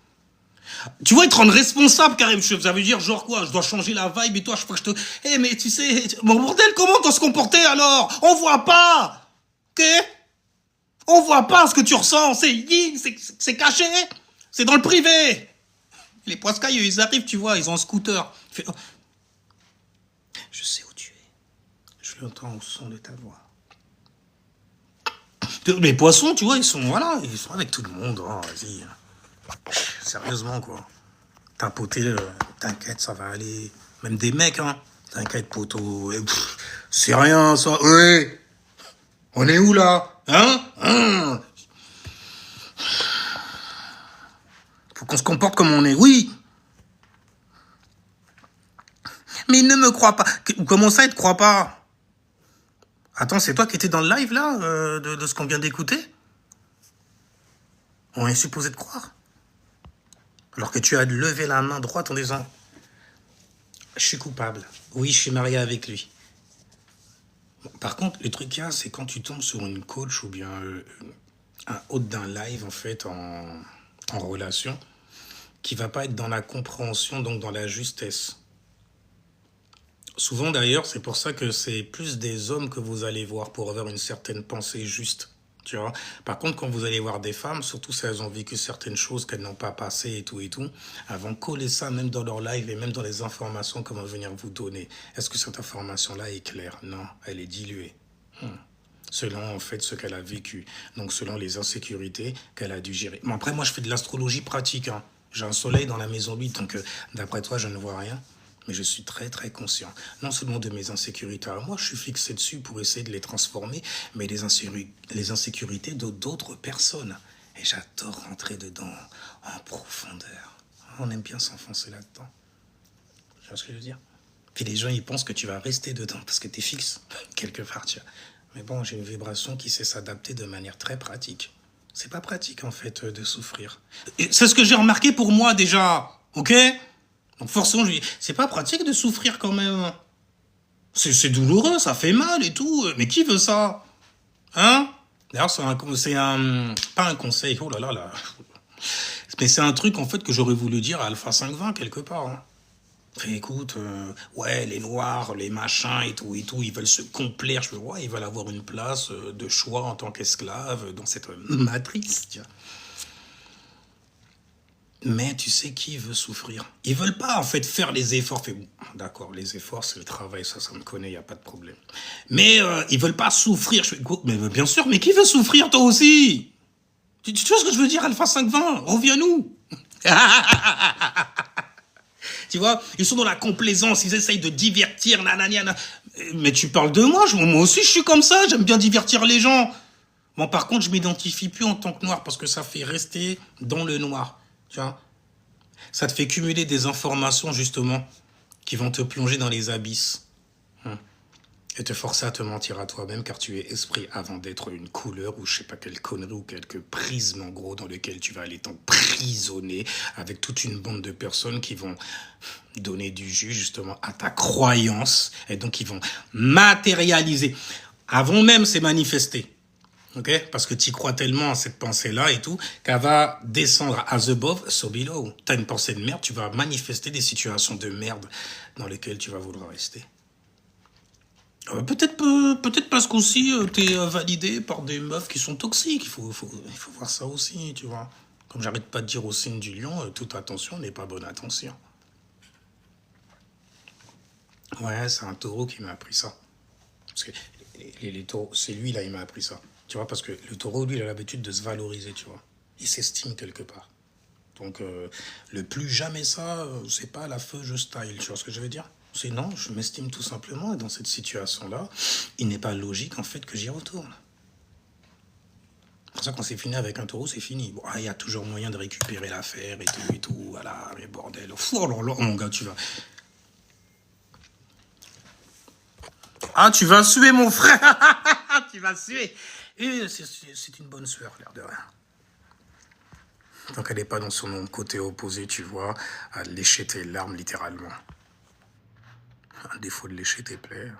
Tu vois, te rendre responsable, carrément. Ça veut dire, genre quoi, je dois changer la vibe et toi, je crois que je te... Eh, mais tu sais, mon bordel, comment on doit se comporter alors? On voit pas! Ok? On voit pas ce que tu ressens. C'est yin, c'est caché. C'est dans le privé. Les poiscailles, ils arrivent, tu vois, ils ont un scooter. Fait, oh. Je sais où tu es. Je l'entends au son de ta voix. Les poissons, tu vois, ils sont avec tout le monde. Oh, vas-y. Sérieusement, quoi. T'as poté, t'inquiète, ça va aller. Même des mecs, hein. T'inquiète, poteau. C'est rien, ça. Ouais. On est où, là? Hein? Faut qu'on se comporte comme on est. Oui. Mais il ne me croit pas. Comment ça, il te croit pas? Attends, c'est toi qui étais dans le live, là, de ce qu'on vient d'écouter? On est supposé te croire. Alors que tu as levé la main droite en disant « Je suis coupable. Oui, je suis marié avec lui. » Bon, par contre, le truc qu'il y a, c'est quand tu tombes sur une coach ou bien un hôte d'un live, en fait, en relation, qui va pas être dans la compréhension, donc dans la justesse. Souvent, d'ailleurs, c'est pour ça que c'est plus des hommes que vous allez voir pour avoir une certaine pensée juste. Tu vois. Par contre, quand vous allez voir des femmes, surtout si elles ont vécu certaines choses qu'elles n'ont pas passées et tout, elles vont coller ça même dans leur live et même dans les informations qu'on va venir vous donner. Est-ce que cette information-là est claire? Non, elle est diluée. Selon, en fait, ce qu'elle a vécu. Donc, selon les insécurités qu'elle a dû gérer. Bon, après, moi, je fais de l'astrologie pratique. Hein. J'ai un soleil dans la maison 8, donc d'après toi, je ne vois rien. Mais je suis très, très conscient. Non seulement de mes insécurités à moi, je suis fixé dessus pour essayer de les transformer, mais les insécurités d'autres personnes. Et j'adore rentrer dedans en profondeur. On aime bien s'enfoncer là-dedans. Tu vois ce que je veux dire? Puis les gens, ils pensent que tu vas rester dedans parce que tu es fixe, quelque part. Tu vois. Mais bon, j'ai une vibration qui sait s'adapter de manière très pratique. C'est pas pratique, en fait, de souffrir. Et c'est ce que j'ai remarqué pour moi, déjà. Ok? Donc forcément, c'est pas pratique de souffrir quand même. C'est douloureux, ça fait mal et tout. Mais qui veut ça? Hein? D'ailleurs, pas un conseil, oh là là là. Mais c'est un truc, en fait, que j'aurais voulu dire à Alpha 520, quelque part. Hein. Fait, écoute, ouais, les noirs, les machins et tout, ils veulent se complaire. Je fais, ouais, ils veulent avoir une place de choix en tant qu'esclaves dans cette matrice, tiens. Mais tu sais qui veut souffrir? Ils veulent pas, en fait, faire les efforts. Fait, bon, d'accord, les efforts, c'est le travail, ça me connaît, y a pas de problème. Mais ils veulent pas souffrir. Je fais, écoute, mais bien sûr, mais qui veut souffrir, toi aussi? Tu vois ce que je veux dire, Alpha 520? Reviens-nous. Tu vois, ils sont dans la complaisance, ils essayent de divertir, nanana. Mais tu parles de moi, moi aussi je suis comme ça, j'aime bien divertir les gens. Bon, par contre, je m'identifie plus en tant que noir parce que ça fait rester dans le noir. Tu vois, ça te fait cumuler des informations, justement, qui vont te plonger dans les abysses. Et te forcer à te mentir à toi-même car tu es esprit avant d'être une couleur ou je sais pas quelle connerie ou quelques prismes en gros dans lequel tu vas aller t'emprisonner avec toute une bande de personnes qui vont donner du jus justement à ta croyance et donc ils vont matérialiser. Avant même c'est manifesté. Okay? Parce que tu crois tellement à cette pensée-là et tout, qu'elle va descendre as above, so below. Tu as une pensée de merde, tu vas manifester des situations de merde dans lesquelles tu vas vouloir rester. Peut-être parce qu'aussi t'es validé par des meufs qui sont toxiques. Il faut voir ça aussi, tu vois. Comme j'arrête pas de dire au signe du lion, toute attention n'est pas bonne attention. Ouais, c'est un taureau qui m'a appris ça. Parce que les taureaux, c'est lui là, il m'a appris ça. Tu vois, parce que le taureau, lui, il a l'habitude de se valoriser, tu vois. Il s'estime quelque part. Donc, le plus jamais ça, c'est pas la feu, je style, tu vois ce que je veux dire? C'est non, je m'estime tout simplement, et dans cette situation-là, il n'est pas logique, en fait, que j'y retourne. C'est pour ça qu'on s'est fini avec un taureau, c'est fini. Bon, il y a toujours moyen de récupérer l'affaire et tout, voilà, mais bordel. Oh là là, mon gars, tu vas... Ah, tu vas suer, mon frère. Tu vas suer. Et c'est une bonne sueur, l'air de rien. Donc elle n'est pas dans son côté opposé, tu vois, à lécher tes larmes, littéralement. Un défaut de lécher tes plaies.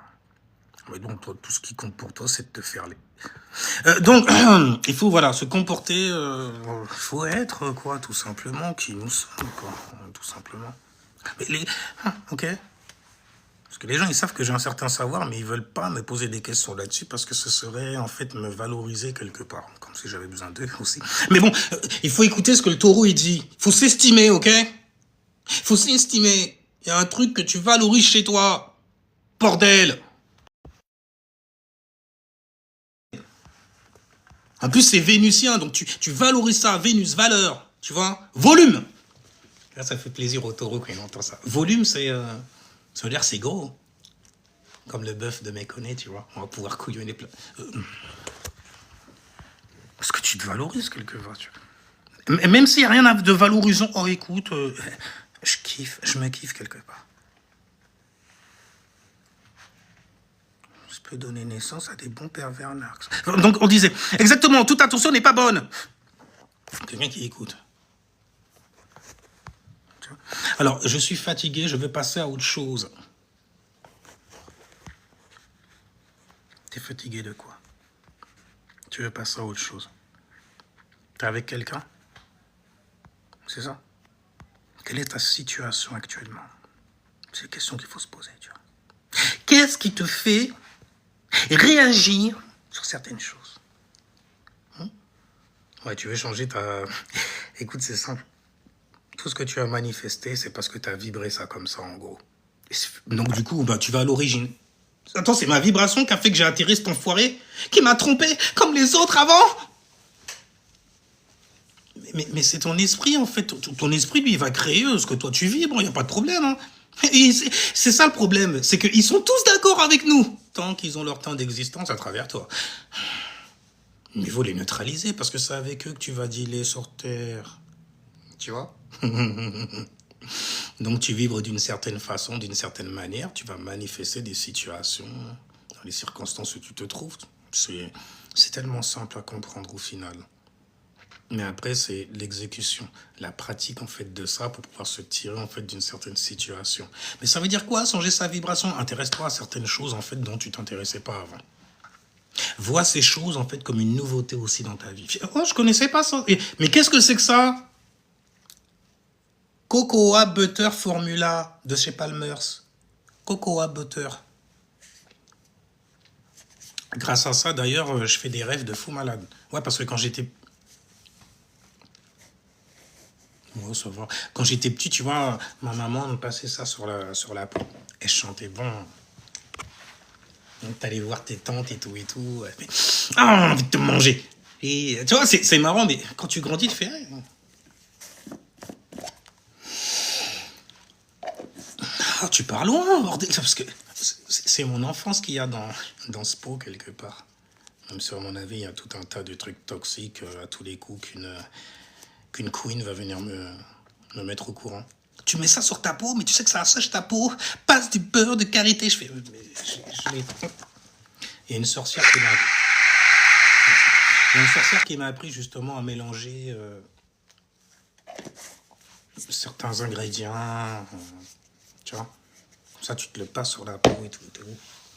Mais donc, toi, tout ce qui compte pour toi, c'est de te faire les... donc, il faut, voilà, se comporter... Il faut être, quoi, tout simplement, qui nous sommes, quoi, tout simplement. Mais les... ok. Parce que les gens, ils savent que j'ai un certain savoir, mais ils veulent pas me poser des questions là-dessus parce que ce serait, en fait, me valoriser quelque part. Comme si j'avais besoin d'eux aussi. Mais bon, il faut écouter ce que le taureau, il dit. Il faut s'estimer, ok? Il faut s'estimer. Il y a un truc que tu valorises chez toi. Bordel! En plus, c'est vénusien, donc tu valorises ça. Vénus, valeur. Tu vois? Volume! Là, ça fait plaisir au taureau quand il entend ça. Volume, c'est... ça veut dire c'est gros. Comme le bœuf de Méconnaît, tu vois. On va pouvoir couillonner plein. Parce que tu te valorises quelque part, tu vois. Même s'il n'y a rien de valorisant, oh écoute, je me kiffe quelque part. Je peux donner naissance à des bons pervers narcs. Donc on disait, exactement, toute attention n'est pas bonne. Quelqu'un qui écoute. Alors, je suis fatigué, je vais passer à autre chose. T'es fatigué de quoi? Tu veux passer à autre chose? T'es avec quelqu'un? C'est ça? Quelle est ta situation actuellement? C'est une question qu'il faut se poser, tu vois. Qu'est-ce qui te fait réagir sur certaines choses? Ouais, tu veux changer ta... Écoute, c'est simple. Tout ce que tu as manifesté, c'est parce que tu as vibré ça comme ça, en gros. Donc, du coup, tu vas à l'origine. Attends, c'est ma vibration qui a fait que j'ai atterri cet enfoiré, qui m'a trompé, comme les autres avant. Mais c'est ton esprit, en fait. Ton esprit, lui, il va créer ce que toi, tu vibres, il n'y a pas de problème. Hein. C'est ça le problème, c'est qu'ils sont tous d'accord avec nous, tant qu'ils ont leur temps d'existence à travers toi. Mais il faut les neutraliser, parce que c'est avec eux que tu vas dealer sur Terre. Tu vois? Donc tu vibres d'une certaine façon, d'une certaine manière, tu vas manifester des situations dans les circonstances où tu te trouves. C'est tellement simple à comprendre au final. Mais après, c'est l'exécution, la pratique en fait de ça pour pouvoir se tirer en fait d'une certaine situation. Mais ça veut dire quoi, changer sa vibration? Intéresse-toi à certaines choses en fait dont tu t'intéressais pas avant. Vois ces choses en fait comme une nouveauté aussi dans ta vie. Oh, je connaissais pas ça. Mais qu'est-ce que c'est que ça? Cocoa Butter Formula de chez Palmer's. Cocoa Butter. Grâce à ça, d'ailleurs, je fais des rêves de fou malade. Ouais, parce que quand j'étais... Ouais, ça va. Quand j'étais petit, tu vois, ma maman me passait ça sur la peau. Et je chantais bon. Donc, t'allais voir tes tantes et tout et tout. Mais, ah, envie de te manger. Et tu vois, c'est marrant, mais quand tu grandis, tu fais... Ah, tu pars loin, bordel. Parce que c'est mon enfance qu'il y a dans ce pot, quelque part. Même si, à mon avis, il y a tout un tas de trucs toxiques à tous les coups qu'une queen va venir me mettre au courant. Tu mets ça sur ta peau, mais tu sais que ça assèche ta peau. Passe du beurre de karité. Je fais... Il y a une sorcière qui m'a appris. Il y a une sorcière qui m'a appris justement à mélanger certains ingrédients. Tu vois, comme ça, tu te le passes sur la peau et tout.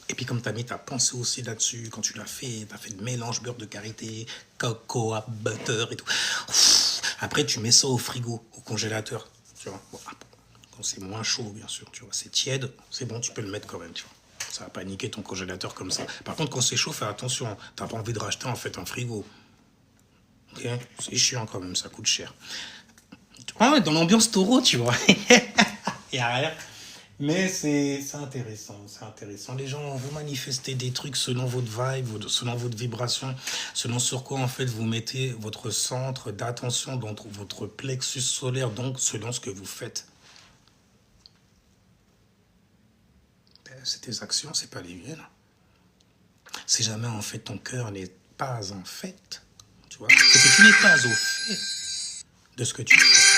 Et puis, comme tu as mis ta pensée aussi là-dessus, quand tu l'as fait, tu as fait le mélange beurre de karité, cocoa, butter et tout. Après, tu mets ça au frigo, au congélateur. Tu vois, bon, quand c'est moins chaud, bien sûr, tu vois, c'est tiède, c'est bon, tu peux le mettre quand même, tu vois. Ça va pas niquer ton congélateur comme ça. Par contre, quand c'est chaud, fais attention. T'as pas envie de racheter en fait un frigo. Ok, c'est chiant quand même, ça coûte cher. Ah, dans l'ambiance taureau, tu vois. Il y a rien. Mais c'est intéressant, c'est intéressant. Les gens, vous manifestez des trucs selon votre vibe, selon votre vibration, selon sur quoi en fait vous mettez votre centre d'attention, donc votre plexus solaire, donc selon ce que vous faites. C'est tes actions, c'est pas les miennes. Si jamais en fait ton cœur n'est pas en fait, tu vois, c'est que tu n'es pas au fait de ce que tu fais.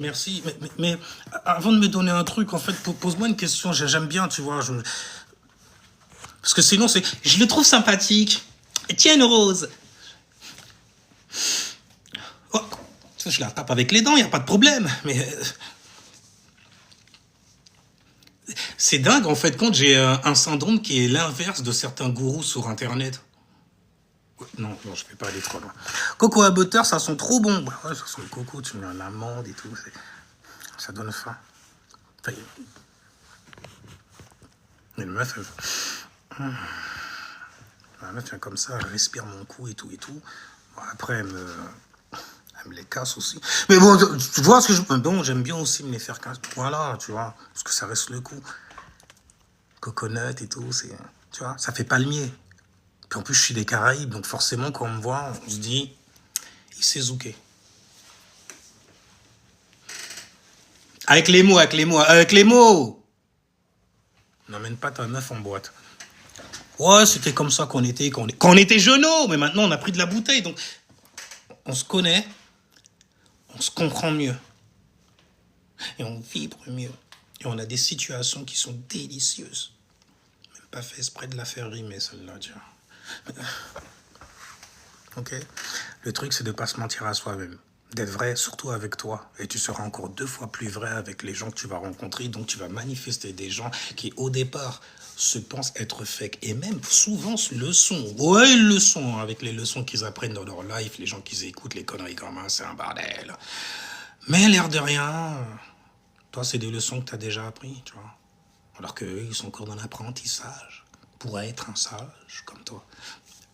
Merci, mais avant de me donner un truc, en fait, pose-moi une question. J'aime bien, tu vois. Parce que sinon, je le trouve sympathique. Et tiens, une rose. Oh, je la tape avec les dents, il n'y a pas de problème. Mais c'est dingue, en fait, quand j'ai un syndrome qui est l'inverse de certains gourous sur Internet. Non, je ne vais pas aller trop loin. Coco à butter, ça sent trop bon. Ouais, ça sent le coco, tu mets un amande et tout. Ça donne faim. Enfin, une meuf, la meuf vient comme ça, elle respire mon cou et tout et tout. Bon, après, elle me les casse aussi. Mais bon, tu vois ce que je... Bon, j'aime bien aussi me les faire casser. Voilà, tu vois, parce que ça reste le coup. Coconut et tout, c'est... Tu vois, ça fait palmier. Puis en plus, je suis des Caraïbes, donc forcément, quand on me voit, on se dit, il sait zouker. Avec les mots. N'emmène pas ta meuf en boîte. Ouais, c'était comme ça qu'on était quand on était jeuneaux, mais maintenant on a pris de la bouteille, donc on se connaît, on se comprend mieux, et on vibre mieux, et on a des situations qui sont délicieuses. Même pas fait exprès de la faire rimer, celle-là, tu vois. Ok. Le truc, c'est de pas se mentir à soi-même. D'être vrai, surtout avec toi. Et tu seras encore 2 fois plus vrai avec les gens que tu vas rencontrer. Donc, tu vas manifester des gens qui, au départ, se pensent être fake. Et même, souvent, le sont. Ouais, ils le sont. Avec les leçons qu'ils apprennent dans leur life, les gens qui écoutent, les conneries comme ça, c'est un bordel. Mais l'air de rien, toi, c'est des leçons que tu as déjà appris, tu vois. Alors qu'eux, ils sont encore dans l'apprentissage. Pour être un sage comme toi.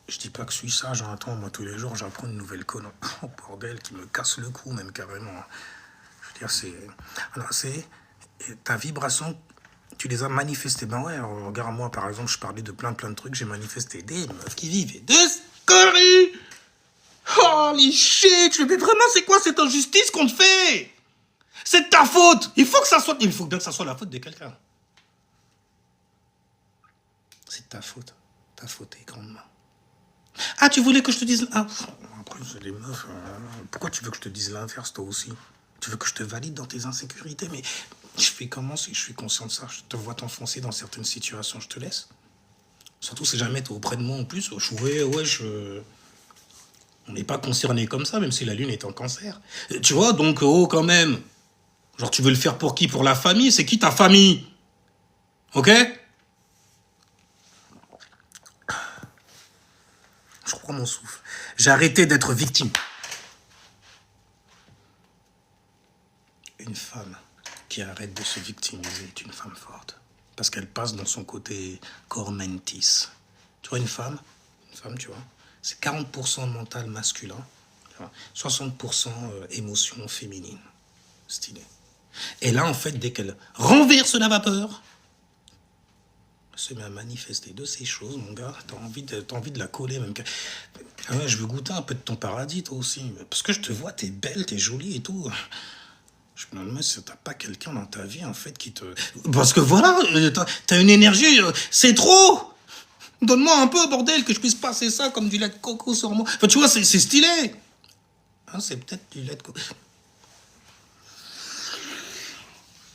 Je dis pas que je suis sage, hein. Attends, moi tous les jours j'apprends une nouvelle conne. Oh bordel, qui me casse le cou même carrément. Je veux dire, c'est... Alors c'est... Ta vibration, tu les as manifestées. Ben ouais, regarde moi par exemple, je parlais de plein de trucs, j'ai manifesté des meufs qui vivaient de scories. Holy shit, mais vraiment c'est quoi cette injustice qu'on te fait? C'est de ta faute. Il faut bien que ça soit la faute de quelqu'un. C'est de ta faute. Ta faute est grandement. Ah, tu voulais que je te dise... Ah, après, c'est les meufs. Pourquoi tu veux que je te dise l'inverse, toi aussi? Tu veux que je te valide dans tes insécurités? Mais je fais comment si je suis conscient de ça? Je te vois t'enfoncer dans certaines situations, je te laisse. Surtout si jamais t'es auprès de moi en plus. Ouais, je... On n'est pas concerné comme ça, même si la Lune est en Cancer. Tu vois, donc, oh, quand même. Genre, tu veux le faire pour qui? Pour la famille? C'est qui ta famille? Ok? Je reprends mon souffle. J'ai arrêté d'être victime. Une femme qui arrête de se victimiser est une femme forte. Parce qu'elle passe dans son côté corps mentis. Tu vois, une femme, tu vois, c'est 40% mental masculin, 60% émotion féminine. Stylé. Et là, en fait, dès qu'elle renverse la vapeur, elle se met à manifester de ces choses, mon gars. T'as envie de la coller, même. Ah ouais, je veux goûter un peu de ton paradis, toi aussi. Parce que je te vois, t'es belle, t'es jolie et tout. Je me demande si t'as pas quelqu'un dans ta vie, en fait, qui te... Parce que voilà, t'as une énergie, c'est trop. Donne-moi un peu, bordel, que je puisse passer ça comme du lait de coco sur moi. Enfin, tu vois, c'est stylé. Hein, c'est peut-être du lait de coco.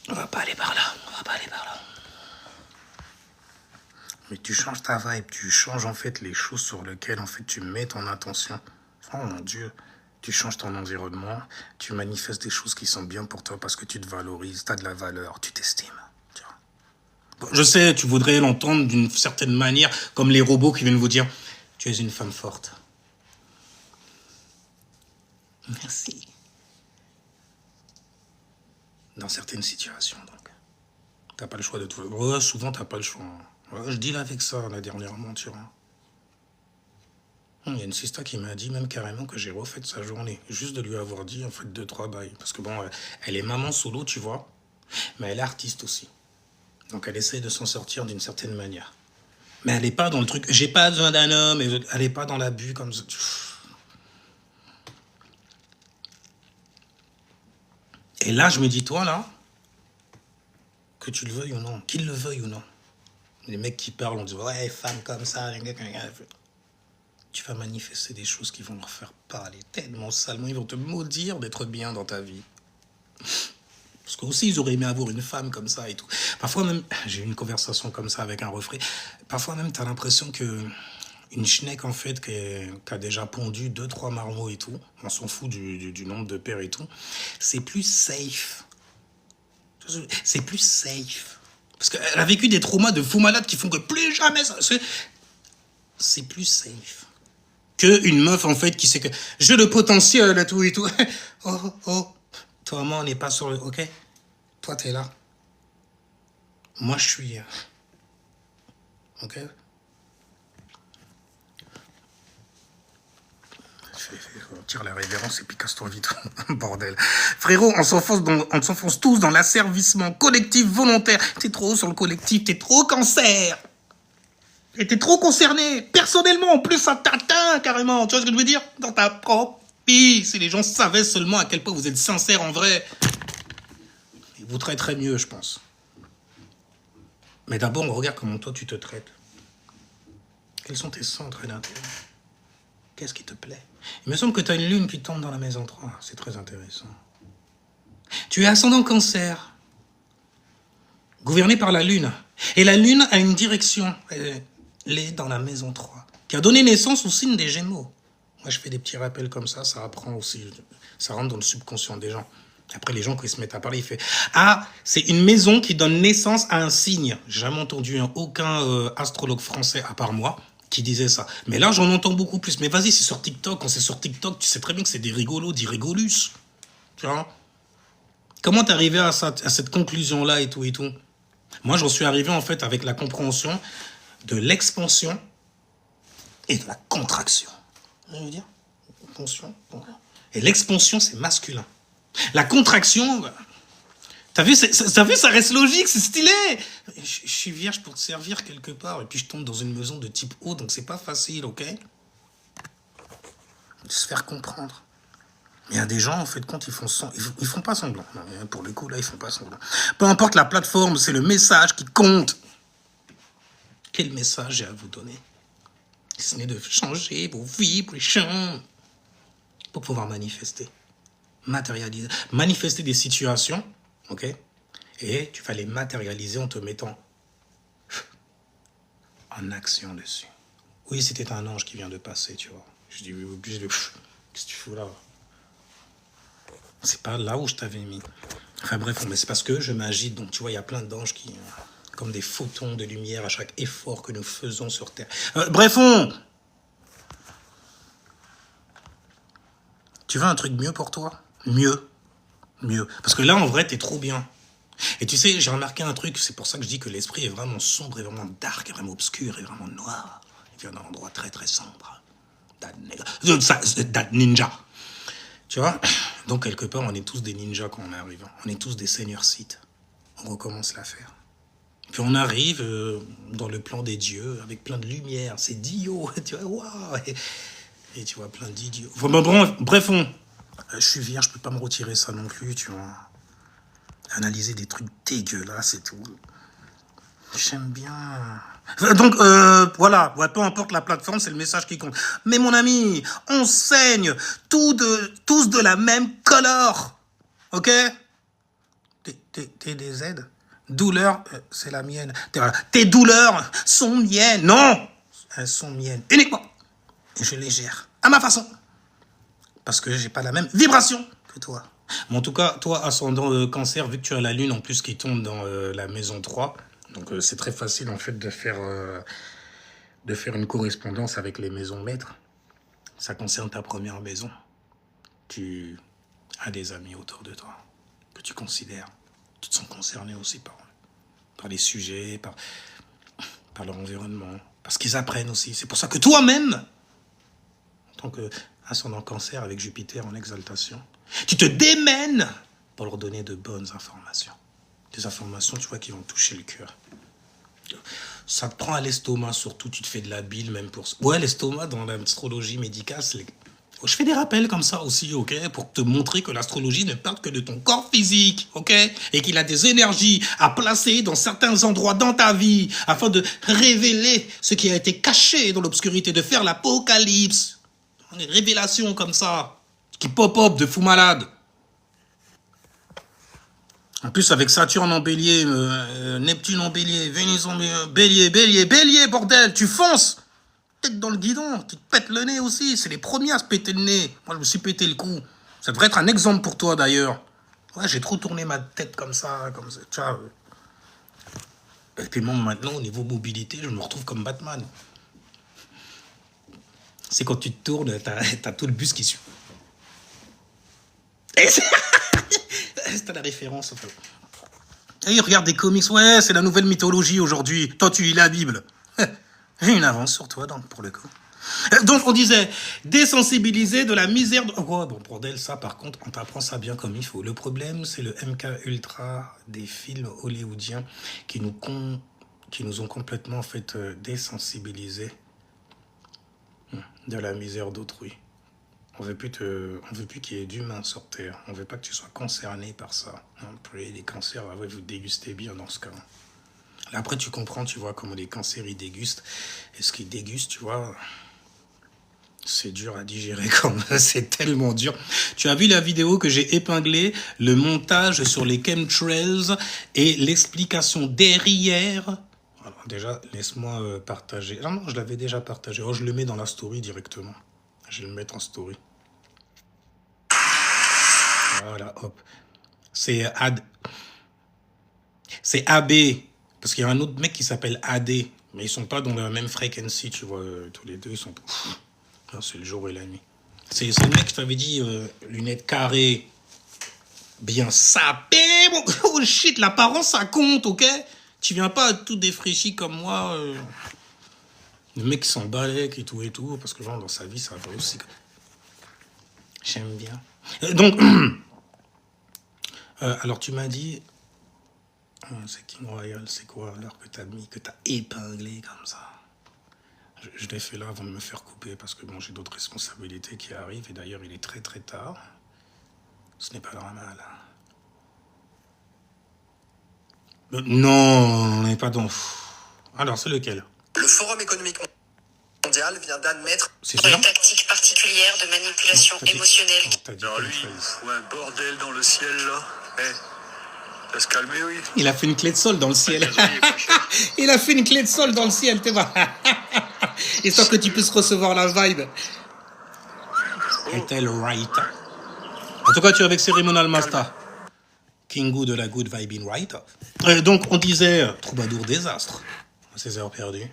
On va pas aller par là. Mais tu changes ta vibe, tu changes en fait les choses sur lesquelles en fait tu mets ton attention. Oh mon Dieu, tu changes ton environnement, tu manifestes des choses qui sont bien pour toi parce que tu te valorises, tu as de la valeur, tu t'estimes. Je sais, tu voudrais l'entendre d'une certaine manière, comme les robots qui viennent vous dire « Tu es une femme forte. » Merci. Dans certaines situations, donc. T'as pas le choix de tout. Ouais, souvent, t'as pas le choix. Ouais, je deal avec ça, là, dernièrement, tu vois. Il y a une sista qui m'a dit même carrément que j'ai refait sa journée. Juste de lui avoir dit, en fait, 2-3 bails. Parce que bon, elle est maman solo, tu vois. Mais elle est artiste aussi. Donc elle essaie de s'en sortir d'une certaine manière. Mais elle n'est pas dans le truc, j'ai pas besoin d'un homme, elle n'est pas dans l'abus comme ça. Et là, je me dis, toi, là, que tu le veuilles ou non, qu'il le veuille ou non, les mecs qui parlent, on dit, ouais, femme comme ça, tu vas manifester des choses qui vont leur faire parler tellement salement, ils vont te maudire d'être bien dans ta vie. Parce qu'aussi, ils auraient aimé avoir une femme comme ça et tout. Parfois même, j'ai eu une conversation comme ça avec un refrain. Parfois même, t'as l'impression que une schneck, en fait, qui a déjà pondu 2-3 marmots et tout, on s'en fout du nombre de paires et tout, c'est plus safe. C'est plus safe. Parce qu'elle a vécu des traumas de fous malades qui font que plus jamais ça... C'est plus safe. Qu'une meuf, en fait, qui sait que j'ai le potentiel et tout et tout. Oh. Toi, moi, on n'est pas sur le... Ok? Toi, t'es là. Moi, je suis... Ok? Tire la révérence et puis casse-toi vite. Bordel. Frérot, on s'enfonce tous dans l'asservissement collectif volontaire. T'es trop sur le collectif, t'es trop cancer. Et t'es trop concerné. Personnellement, en plus, ça t'atteint carrément. Tu vois ce que je veux dire? Dans ta propre vie. Si les gens savaient seulement à quel point vous êtes sincère en vrai, ils vous traiteraient mieux, je pense. Mais d'abord, on regarde comment toi, tu te traites. Quels sont tes centres d'intérêt? Qu'est-ce qui te plaît? Il me semble que tu as une lune qui tombe dans la maison 3. C'est très intéressant. Tu es ascendant cancer, gouverné par la lune. Et la lune a une direction. Elle est dans la maison 3, qui a donné naissance au signe des Gémeaux. Moi, je fais des petits rappels comme ça apprend aussi. Ça rentre dans le subconscient des gens. Après, les gens, quand ils se mettent à parler, ils font « Ah, c'est une maison qui donne naissance à un signe. » J'ai jamais entendu aucun astrologue français, à part moi, qui disait ça. Mais là, j'en entends beaucoup plus. Mais vas-y, c'est sur TikTok. Quand c'est sur TikTok, tu sais très bien que c'est des rigolos, des rigolus. Tu vois? Comment t'es arrivé à cette conclusion-là et tout et tout? Moi, j'en suis arrivé, en fait, avec la compréhension de l'expansion et de la contraction. Je veux dire, expansion. Et l'expansion, c'est masculin. La contraction, t'as vu, ça reste logique, c'est stylé. Je suis vierge pour te servir quelque part, et puis je tombe dans une maison de type O, donc c'est pas facile, ok? De se faire comprendre. Il y a des gens, en fait, quand ils font pas semblant. Non, pour le coup, là, ils font pas semblant. Peu importe la plateforme, c'est le message qui compte. Quel message j'ai à vous donner? Ce n'est de changer vos vibrations pour pouvoir manifester. Matérialiser, manifester des situations, ok? Et tu vas les matérialiser en te mettant en action dessus. Oui, c'était un ange qui vient de passer, tu vois. Je dis, qu'est-ce que tu fous là? C'est pas là où je t'avais mis. Enfin bref, mais c'est parce que je m'agite. Donc tu vois, il y a plein d'anges qui, comme des photons de lumière à chaque effort que nous faisons sur Terre. Bref, tu veux un truc mieux pour toi? Mieux. Parce que là, en vrai, t'es trop bien. Et tu sais, j'ai remarqué un truc, c'est pour ça que je dis que l'esprit est vraiment sombre, et vraiment dark, et vraiment obscur, et vraiment noir. Il vient d'un endroit très très sombre. That ninja. Tu vois? Donc quelque part, on est tous des ninjas quand on arrive. On est tous des seigneurs Sith. On recommence l'affaire. Puis on arrive dans le plan des dieux, avec plein de lumière. C'est Dio, tu vois, waouh. Et tu vois, plein d'idiots. Bref, je suis vierge, je peux pas me retirer ça non plus, tu vois. Analyser des trucs dégueulasses et tout. J'aime bien. Donc, voilà, ouais, peu importe la plateforme, c'est le message qui compte. Mais mon ami, on saigne tous de la même couleur. Ok? T'es des Z? Douleur, c'est la mienne. Tes douleurs sont miennes. Non! Elles sont miennes. Uniquement. Et je les gère. À ma façon. Parce que j'ai pas la même vibration que toi. Mais en tout cas, toi, ascendant cancer, vu que tu as la lune en plus qui tombe dans la maison 3, donc c'est très facile en fait de faire une correspondance avec les maisons maîtres. Ça concerne ta première maison. Tu as des amis autour de toi que tu considères. Tu te sens concerné aussi par les sujets, par leur environnement. Parce qu'ils apprennent aussi. C'est pour ça que toi-même, en tant qu'ascendant cancer avec Jupiter en exaltation, tu te démènes pour leur donner de bonnes informations. Des informations, tu vois, qui vont toucher le cœur. Ça te prend à l'estomac, surtout, tu te fais de la bile, même pour... Ouais, l'estomac, dans l'astrologie médicale, c'est... Je fais des rappels comme ça aussi, ok? Pour te montrer que l'astrologie ne parle que de ton corps physique, ok? Et qu'il a des énergies à placer dans certains endroits dans ta vie, afin de révéler ce qui a été caché dans l'obscurité, de faire l'apocalypse. Des révélations comme ça, qui pop-up de fou malade. En plus, avec Saturne en bélier, Neptune en bélier, Vénus en bélier, bordel, tu fonces. Tête dans le guidon, tu te pètes le nez aussi. C'est les premiers à se péter le nez. Moi, je me suis pété le cou. Ça devrait être un exemple pour toi, d'ailleurs. Ouais, j'ai trop tourné ma tête comme ça, tu vois. Et puis moi, maintenant, au niveau mobilité, je me retrouve comme Batman. C'est quand tu te tournes, t'as tout le bus qui suit. C'est la référence, en fait. Et regarde des comics, ouais, c'est la nouvelle mythologie aujourd'hui. Toi, tu lis la Bible. J'ai une avance sur toi, donc, pour le coup. Donc, on disait, désensibiliser de la misère... Oh, bon, bordel, ça, par contre, on t'apprend ça bien comme il faut. Le problème, c'est le MK Ultra des films hollywoodiens qui nous ont complètement, en fait, désensibilisés de la misère d'autrui. On veut plus qu'il y ait d'humains sur Terre. On veut pas que tu sois concerné par ça. Pour les cancers, ouais, vous dégustez bien dans ce cas. Là, après, tu comprends, tu vois, comment les cancers, ils dégustent. Et ce qu'ils dégustent, tu vois, c'est dur à digérer quand même. C'est tellement dur. Tu as vu la vidéo que j'ai épinglée, le montage sur les chemtrails et l'explication derrière. Alors, déjà, laisse-moi partager. Ah non, je l'avais déjà partagé. Oh, je le mets dans la story directement. Je vais le mettre en story. Voilà, hop. C'est AB. Parce qu'il y a un autre mec qui s'appelle AD. Mais ils sont pas dans la même frequency, tu vois. Tous les deux, ils sont... C'est le jour et la nuit. C'est le mec, je t'avais dit, lunettes carrées. Bien sapé. Oh shit, l'apparence, ça compte, ok? Tu viens pas tout défraîchi comme moi. Le mec qui s'en balèque et tout. Parce que genre, dans sa vie, ça va aussi. J'aime bien. Donc, alors tu m'as dit... c'est King Royal, c'est quoi alors que t'as épinglé comme ça? Je l'ai fait là avant de me faire couper parce que bon, j'ai d'autres responsabilités qui arrivent et d'ailleurs il est très très tard. Ce n'est pas normal. Non, on n'est pas dans... Alors c'est lequel? Le Forum économique mondial vient d'admettre une tactique particulière de manipulation émotionnelle. Alors lui, ou un bordel dans le ciel là. Ça se calme, oui. Il a fait une clé de sol dans le ciel. Il a fait une clé de sol dans le ciel, tu vois. Histoire que tu puisses recevoir la vibe. Ethel Writer. En tout cas, tu es avec Ceremonial Master. Kingu de la Good Vibing Writer. Donc, on disait Troubadour désastre. Ses heures perdues.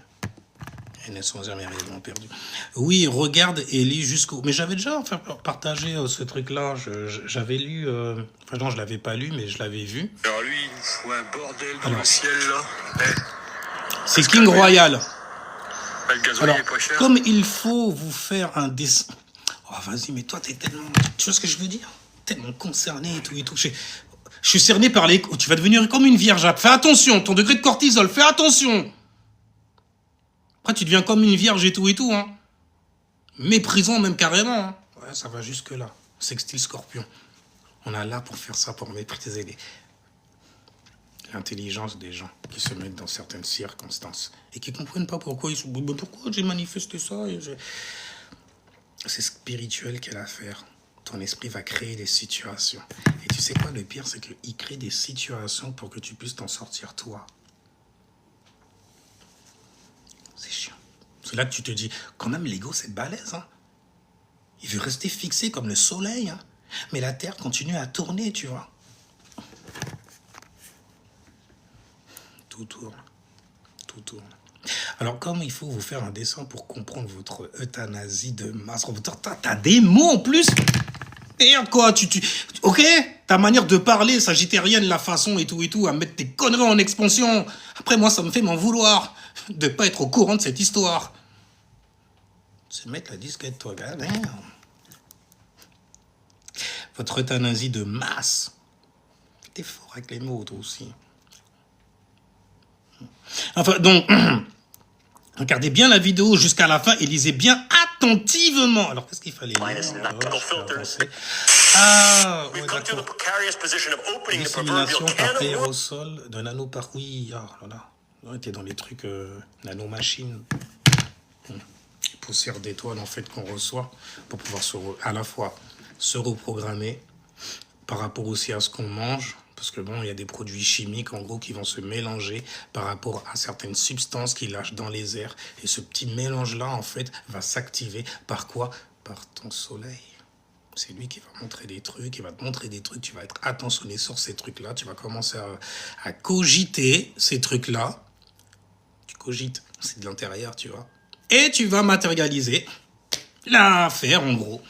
Elles ne sont jamais réellement perdues. Oui, regarde et lis jusqu'au... Mais j'avais déjà partagé ce truc-là. J'avais lu... Enfin non, je l'avais pas lu, mais je l'avais vu. Alors lui, il fout un bordel dans le ciel, là. C'est King Royal. Le gasoil Alors, est pas cher. comme il faut vous faire un dessin... Oh, vas-y, mais toi, t'es tellement... Tu vois ce que je veux dire? Tellement concerné et tout et tout. Je suis cerné par les... Tu vas devenir comme une vierge. Fais attention, ton degré de cortisol, fais attention. Après, tu deviens comme une vierge et tout, hein. Méprisant même carrément, hein. Ouais, ça va jusque là. Sextile Scorpion. On est là pour faire ça, pour maîtriser l'intelligence des gens qui se mettent dans certaines circonstances et qui comprennent pas pourquoi ils sont... Pourquoi j'ai manifesté ça? C'est spirituel quelle affaire. Ton esprit va créer des situations. Et tu sais quoi, le pire, c'est qu'il crée des situations pour que tu puisses t'en sortir toi. C'est chiant. C'est là que tu te dis, quand même, l'ego, c'est balèze, hein. Il veut rester fixé comme le soleil, hein. Mais la Terre continue à tourner, tu vois. Tout tourne. Tout tourne. Alors, comme il faut vous faire un dessin pour comprendre votre euthanasie de masse, t'as des mots en plus. Merde, quoi, ok, ta manière de parler, sagittarienne, la façon et tout, à mettre tes conneries en expansion. Après, moi, ça me fait m'en vouloir de pas être au courant de cette histoire. Se mettre la disquette, toi, gars, merde. Votre euthanasie de masse. T'es fort avec les mots, toi aussi. Enfin, donc, regardez bien la vidéo jusqu'à la fin et lisez bien attentivement. Alors, qu'est-ce qu'il fallait lire? Ah, ouais, d'accord. Dissémination par aérosol de nanoparticules. Oui, oh là là. On était dans les trucs nanomachines. Poussière d'étoiles, en fait, qu'on reçoit pour pouvoir à la fois se reprogrammer par rapport aussi à ce qu'on mange. Parce que bon, il y a des produits chimiques, en gros, qui vont se mélanger par rapport à certaines substances qu'ils lâchent dans les airs. Et ce petit mélange-là, en fait, va s'activer par quoi? Par ton soleil. C'est lui qui va montrer des trucs, il va te montrer des trucs, tu vas être attentionné sur ces trucs-là, tu vas commencer à cogiter ces trucs-là. Tu cogites, c'est de l'intérieur, tu vois. Et tu vas matérialiser l'affaire, en gros.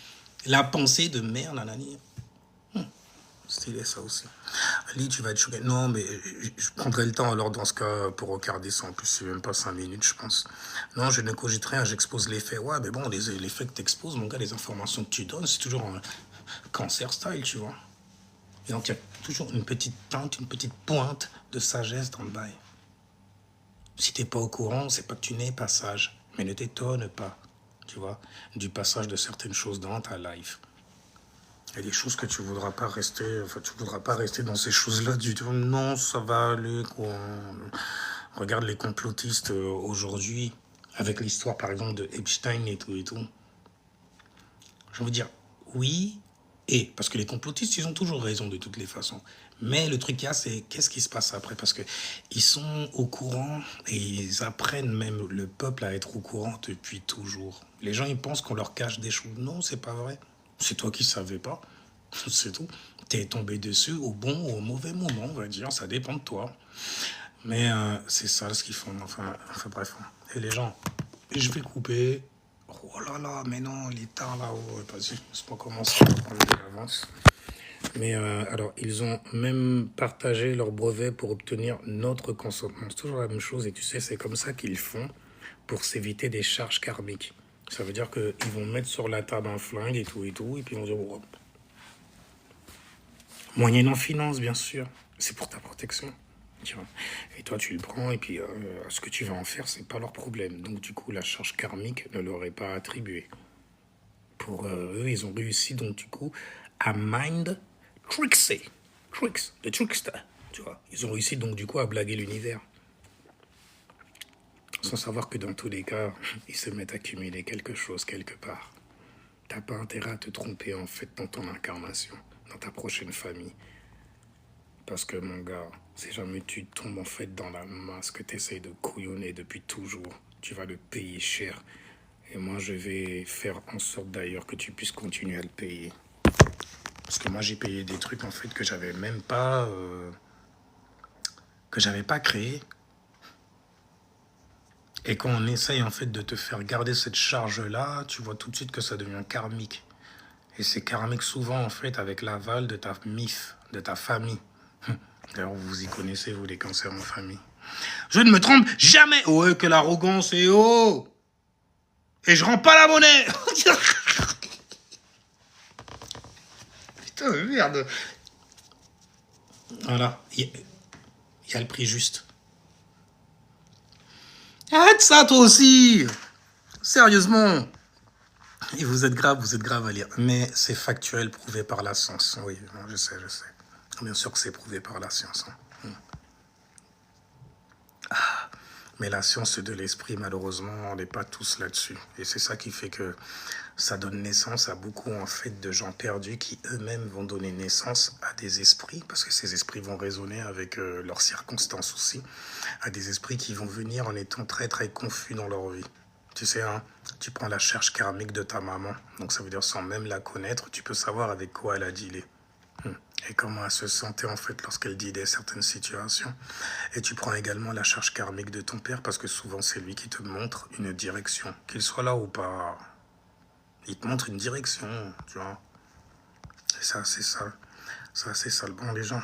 La pensée de merde, nanani. Stylé, ça aussi. Ali, tu vas être choqué. Non, mais je prendrai le temps alors dans ce cas pour regarder ça. En plus, c'est même pas 5 minutes, je pense. Non, je ne cogite rien, j'expose les faits. Ouais, mais bon, les faits que tu exposes, mon gars, les informations que tu donnes, c'est toujours un cancer style, tu vois. Et donc, il y a toujours une petite teinte, une petite pointe de sagesse dans le bail. Si t'es pas au courant, c'est pas que tu n'es pas sage. Mais ne t'étonne pas, tu vois, du passage de certaines choses dans ta life. Il y a des choses que tu voudras pas rester, enfin, tu voudras pas rester dans ces choses-là du tout. Non, ça va aller, quoi. Regarde les complotistes aujourd'hui, avec l'histoire, par exemple, de Epstein et tout. Je veux dire, oui, parce que les complotistes, ils ont toujours raison de toutes les façons. Mais le truc qu'il y a, c'est qu'est-ce qui se passe après? Parce qu'ils sont au courant et ils apprennent même le peuple à être au courant depuis toujours. Les gens, ils pensent qu'on leur cache des choses. Non, c'est pas vrai. C'est toi qui savais pas. C'est tout. T'es tombé dessus au bon ou au mauvais moment, on va dire. Ça dépend de toi. Mais c'est ça ce qu'ils font. Enfin bref. Et les gens, je vais couper. Oh là là, mais non, il est tard là-haut. Vas-y, c'est pas commencer à prendre de l'avance. Mais alors, ils ont même partagé leur brevet pour obtenir notre consentement. C'est toujours la même chose et tu sais, c'est comme ça qu'ils font pour s'éviter des charges karmiques. Ça veut dire qu'ils vont mettre sur la table un flingue et tout, et puis ils vont dire, oh. Moyennant finance, bien sûr, c'est pour ta protection. Tu vois. Et toi, tu le prends, et puis ce que tu vas en faire, c'est pas leur problème. Donc, du coup, la charge karmique ne leur est pas attribuée. Pour eux, ils ont réussi, donc, du coup, à mind trickster. Le trickster, tu vois. Ils ont réussi, donc, du coup, à blaguer l'univers. Sans savoir que dans tous les cas, ils se mettent à cumuler quelque chose quelque part. T'as pas intérêt à te tromper en fait dans ton incarnation, dans ta prochaine famille. Parce que mon gars, si jamais tu tombes en fait dans la masse que t'essayes de couillonner depuis toujours, tu vas le payer cher. Et moi, je vais faire en sorte d'ailleurs que tu puisses continuer à le payer. Parce que moi, j'ai payé des trucs en fait que j'avais même pas... que j'avais pas créé. Et quand on essaye en fait de te faire garder cette charge-là, tu vois tout de suite que ça devient karmique. Et c'est karmique souvent en fait avec l'aval de ta MIF, de ta famille. D'ailleurs, vous y connaissez, vous, les cancers en famille. Je ne me trompe jamais. Ouais, que l'arrogance est haut. Et je rends pas la monnaie. Putain, merde. Voilà. Il y a le prix juste. Arrête ça, toi aussi. Sérieusement. Et vous êtes grave à lire. Mais c'est factuel, prouvé par la science. Oui, je sais. Bien sûr que c'est prouvé par la science. Mais la science de l'esprit, malheureusement, on n'est pas tous là-dessus. Et c'est ça qui fait que ça donne naissance à beaucoup, en fait, de gens perdus qui eux-mêmes vont donner naissance à des esprits, parce que ces esprits vont résonner avec leurs circonstances aussi, à des esprits qui vont venir en étant très, très confus dans leur vie. Tu sais, hein, tu prends la charge karmique de ta maman, donc ça veut dire sans même la connaître, tu peux savoir avec quoi elle a dealé. Et comment elle se sentait en fait lorsqu'elle disait certaines situations. Et tu prends également la charge karmique de ton père, parce que souvent c'est lui qui te montre une direction, qu'il soit là ou pas. Il te montre une direction, tu vois. Et ça, c'est ça. Ça, c'est ça. Bon, les gens,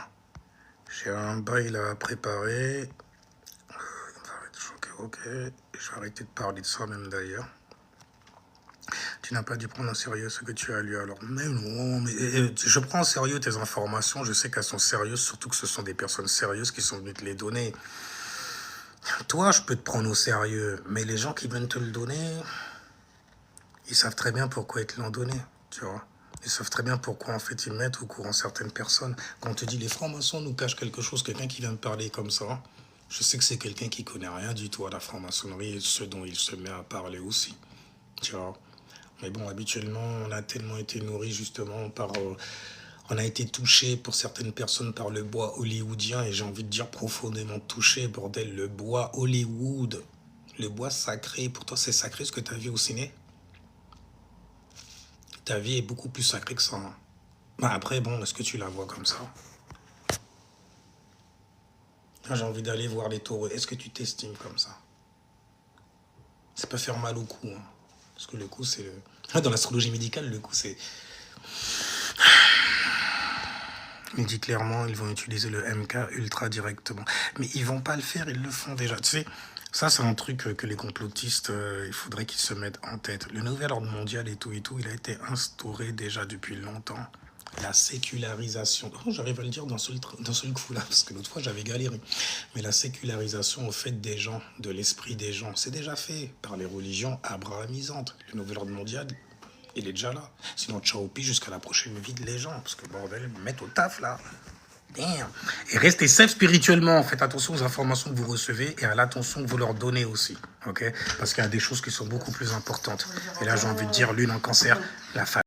j'ai un bail à préparer. Ok, je vais arrêter de parler de ça même d'ailleurs. Tu n'as pas dû prendre en sérieux ce que tu as lu. Alors, mais non, mais je prends en sérieux tes informations. Je sais qu'elles sont sérieuses, surtout que ce sont des personnes sérieuses qui sont venues te les donner. Toi, je peux te prendre au sérieux, mais les gens qui viennent te le donner, ils savent très bien pourquoi ils te l'ont donné, tu vois. Ils savent très bien pourquoi, en fait, ils mettent au courant certaines personnes. Quand on te dit les francs-maçons nous cachent quelque chose, quelqu'un qui vient me parler comme ça, je sais que c'est quelqu'un qui connaît rien du tout à la franc-maçonnerie et ce dont il se met à parler aussi, tu vois. Mais bon, habituellement, on a tellement été nourris justement par... on a été touché pour certaines personnes par le bois hollywoodien, et j'ai envie de dire profondément touché, bordel, le bois Hollywood. Le bois sacré, pour toi c'est sacré ce que tu as vu au ciné? Ta vie est beaucoup plus sacrée que ça. Hein. Bah après, bon, est-ce que tu la vois comme ça? J'ai envie d'aller voir les taureaux. Est-ce que tu t'estimes comme ça? Ça peut faire mal au cou, hein. Parce que le cou, c'est le... Dans l'astrologie médicale, le cou, c'est... Il dit clairement, ils vont utiliser le MK ultra directement. Mais ils vont pas le faire, ils le font déjà. Tu sais, ça, c'est un truc que les complotistes, il faudrait qu'ils se mettent en tête. Le nouvel ordre mondial et tout, il a été instauré déjà depuis longtemps. La sécularisation, oh, j'arrive à le dire d'un seul coup là, parce que l'autre fois j'avais galéré. Mais la sécularisation au fait des gens, de l'esprit des gens, c'est déjà fait par les religions abrahamisantes. Le nouvel ordre mondial, il est déjà là. Sinon, ciao pis jusqu'à la prochaine vie de les gens, parce que bordel, mettre au taf là. Damn. Et restez safe spirituellement. Faites attention aux informations que vous recevez et à l'attention que vous leur donnez aussi. Ok? Parce qu'il y a des choses qui sont beaucoup plus importantes. Et là, j'ai envie de dire, lune en cancer, la famille.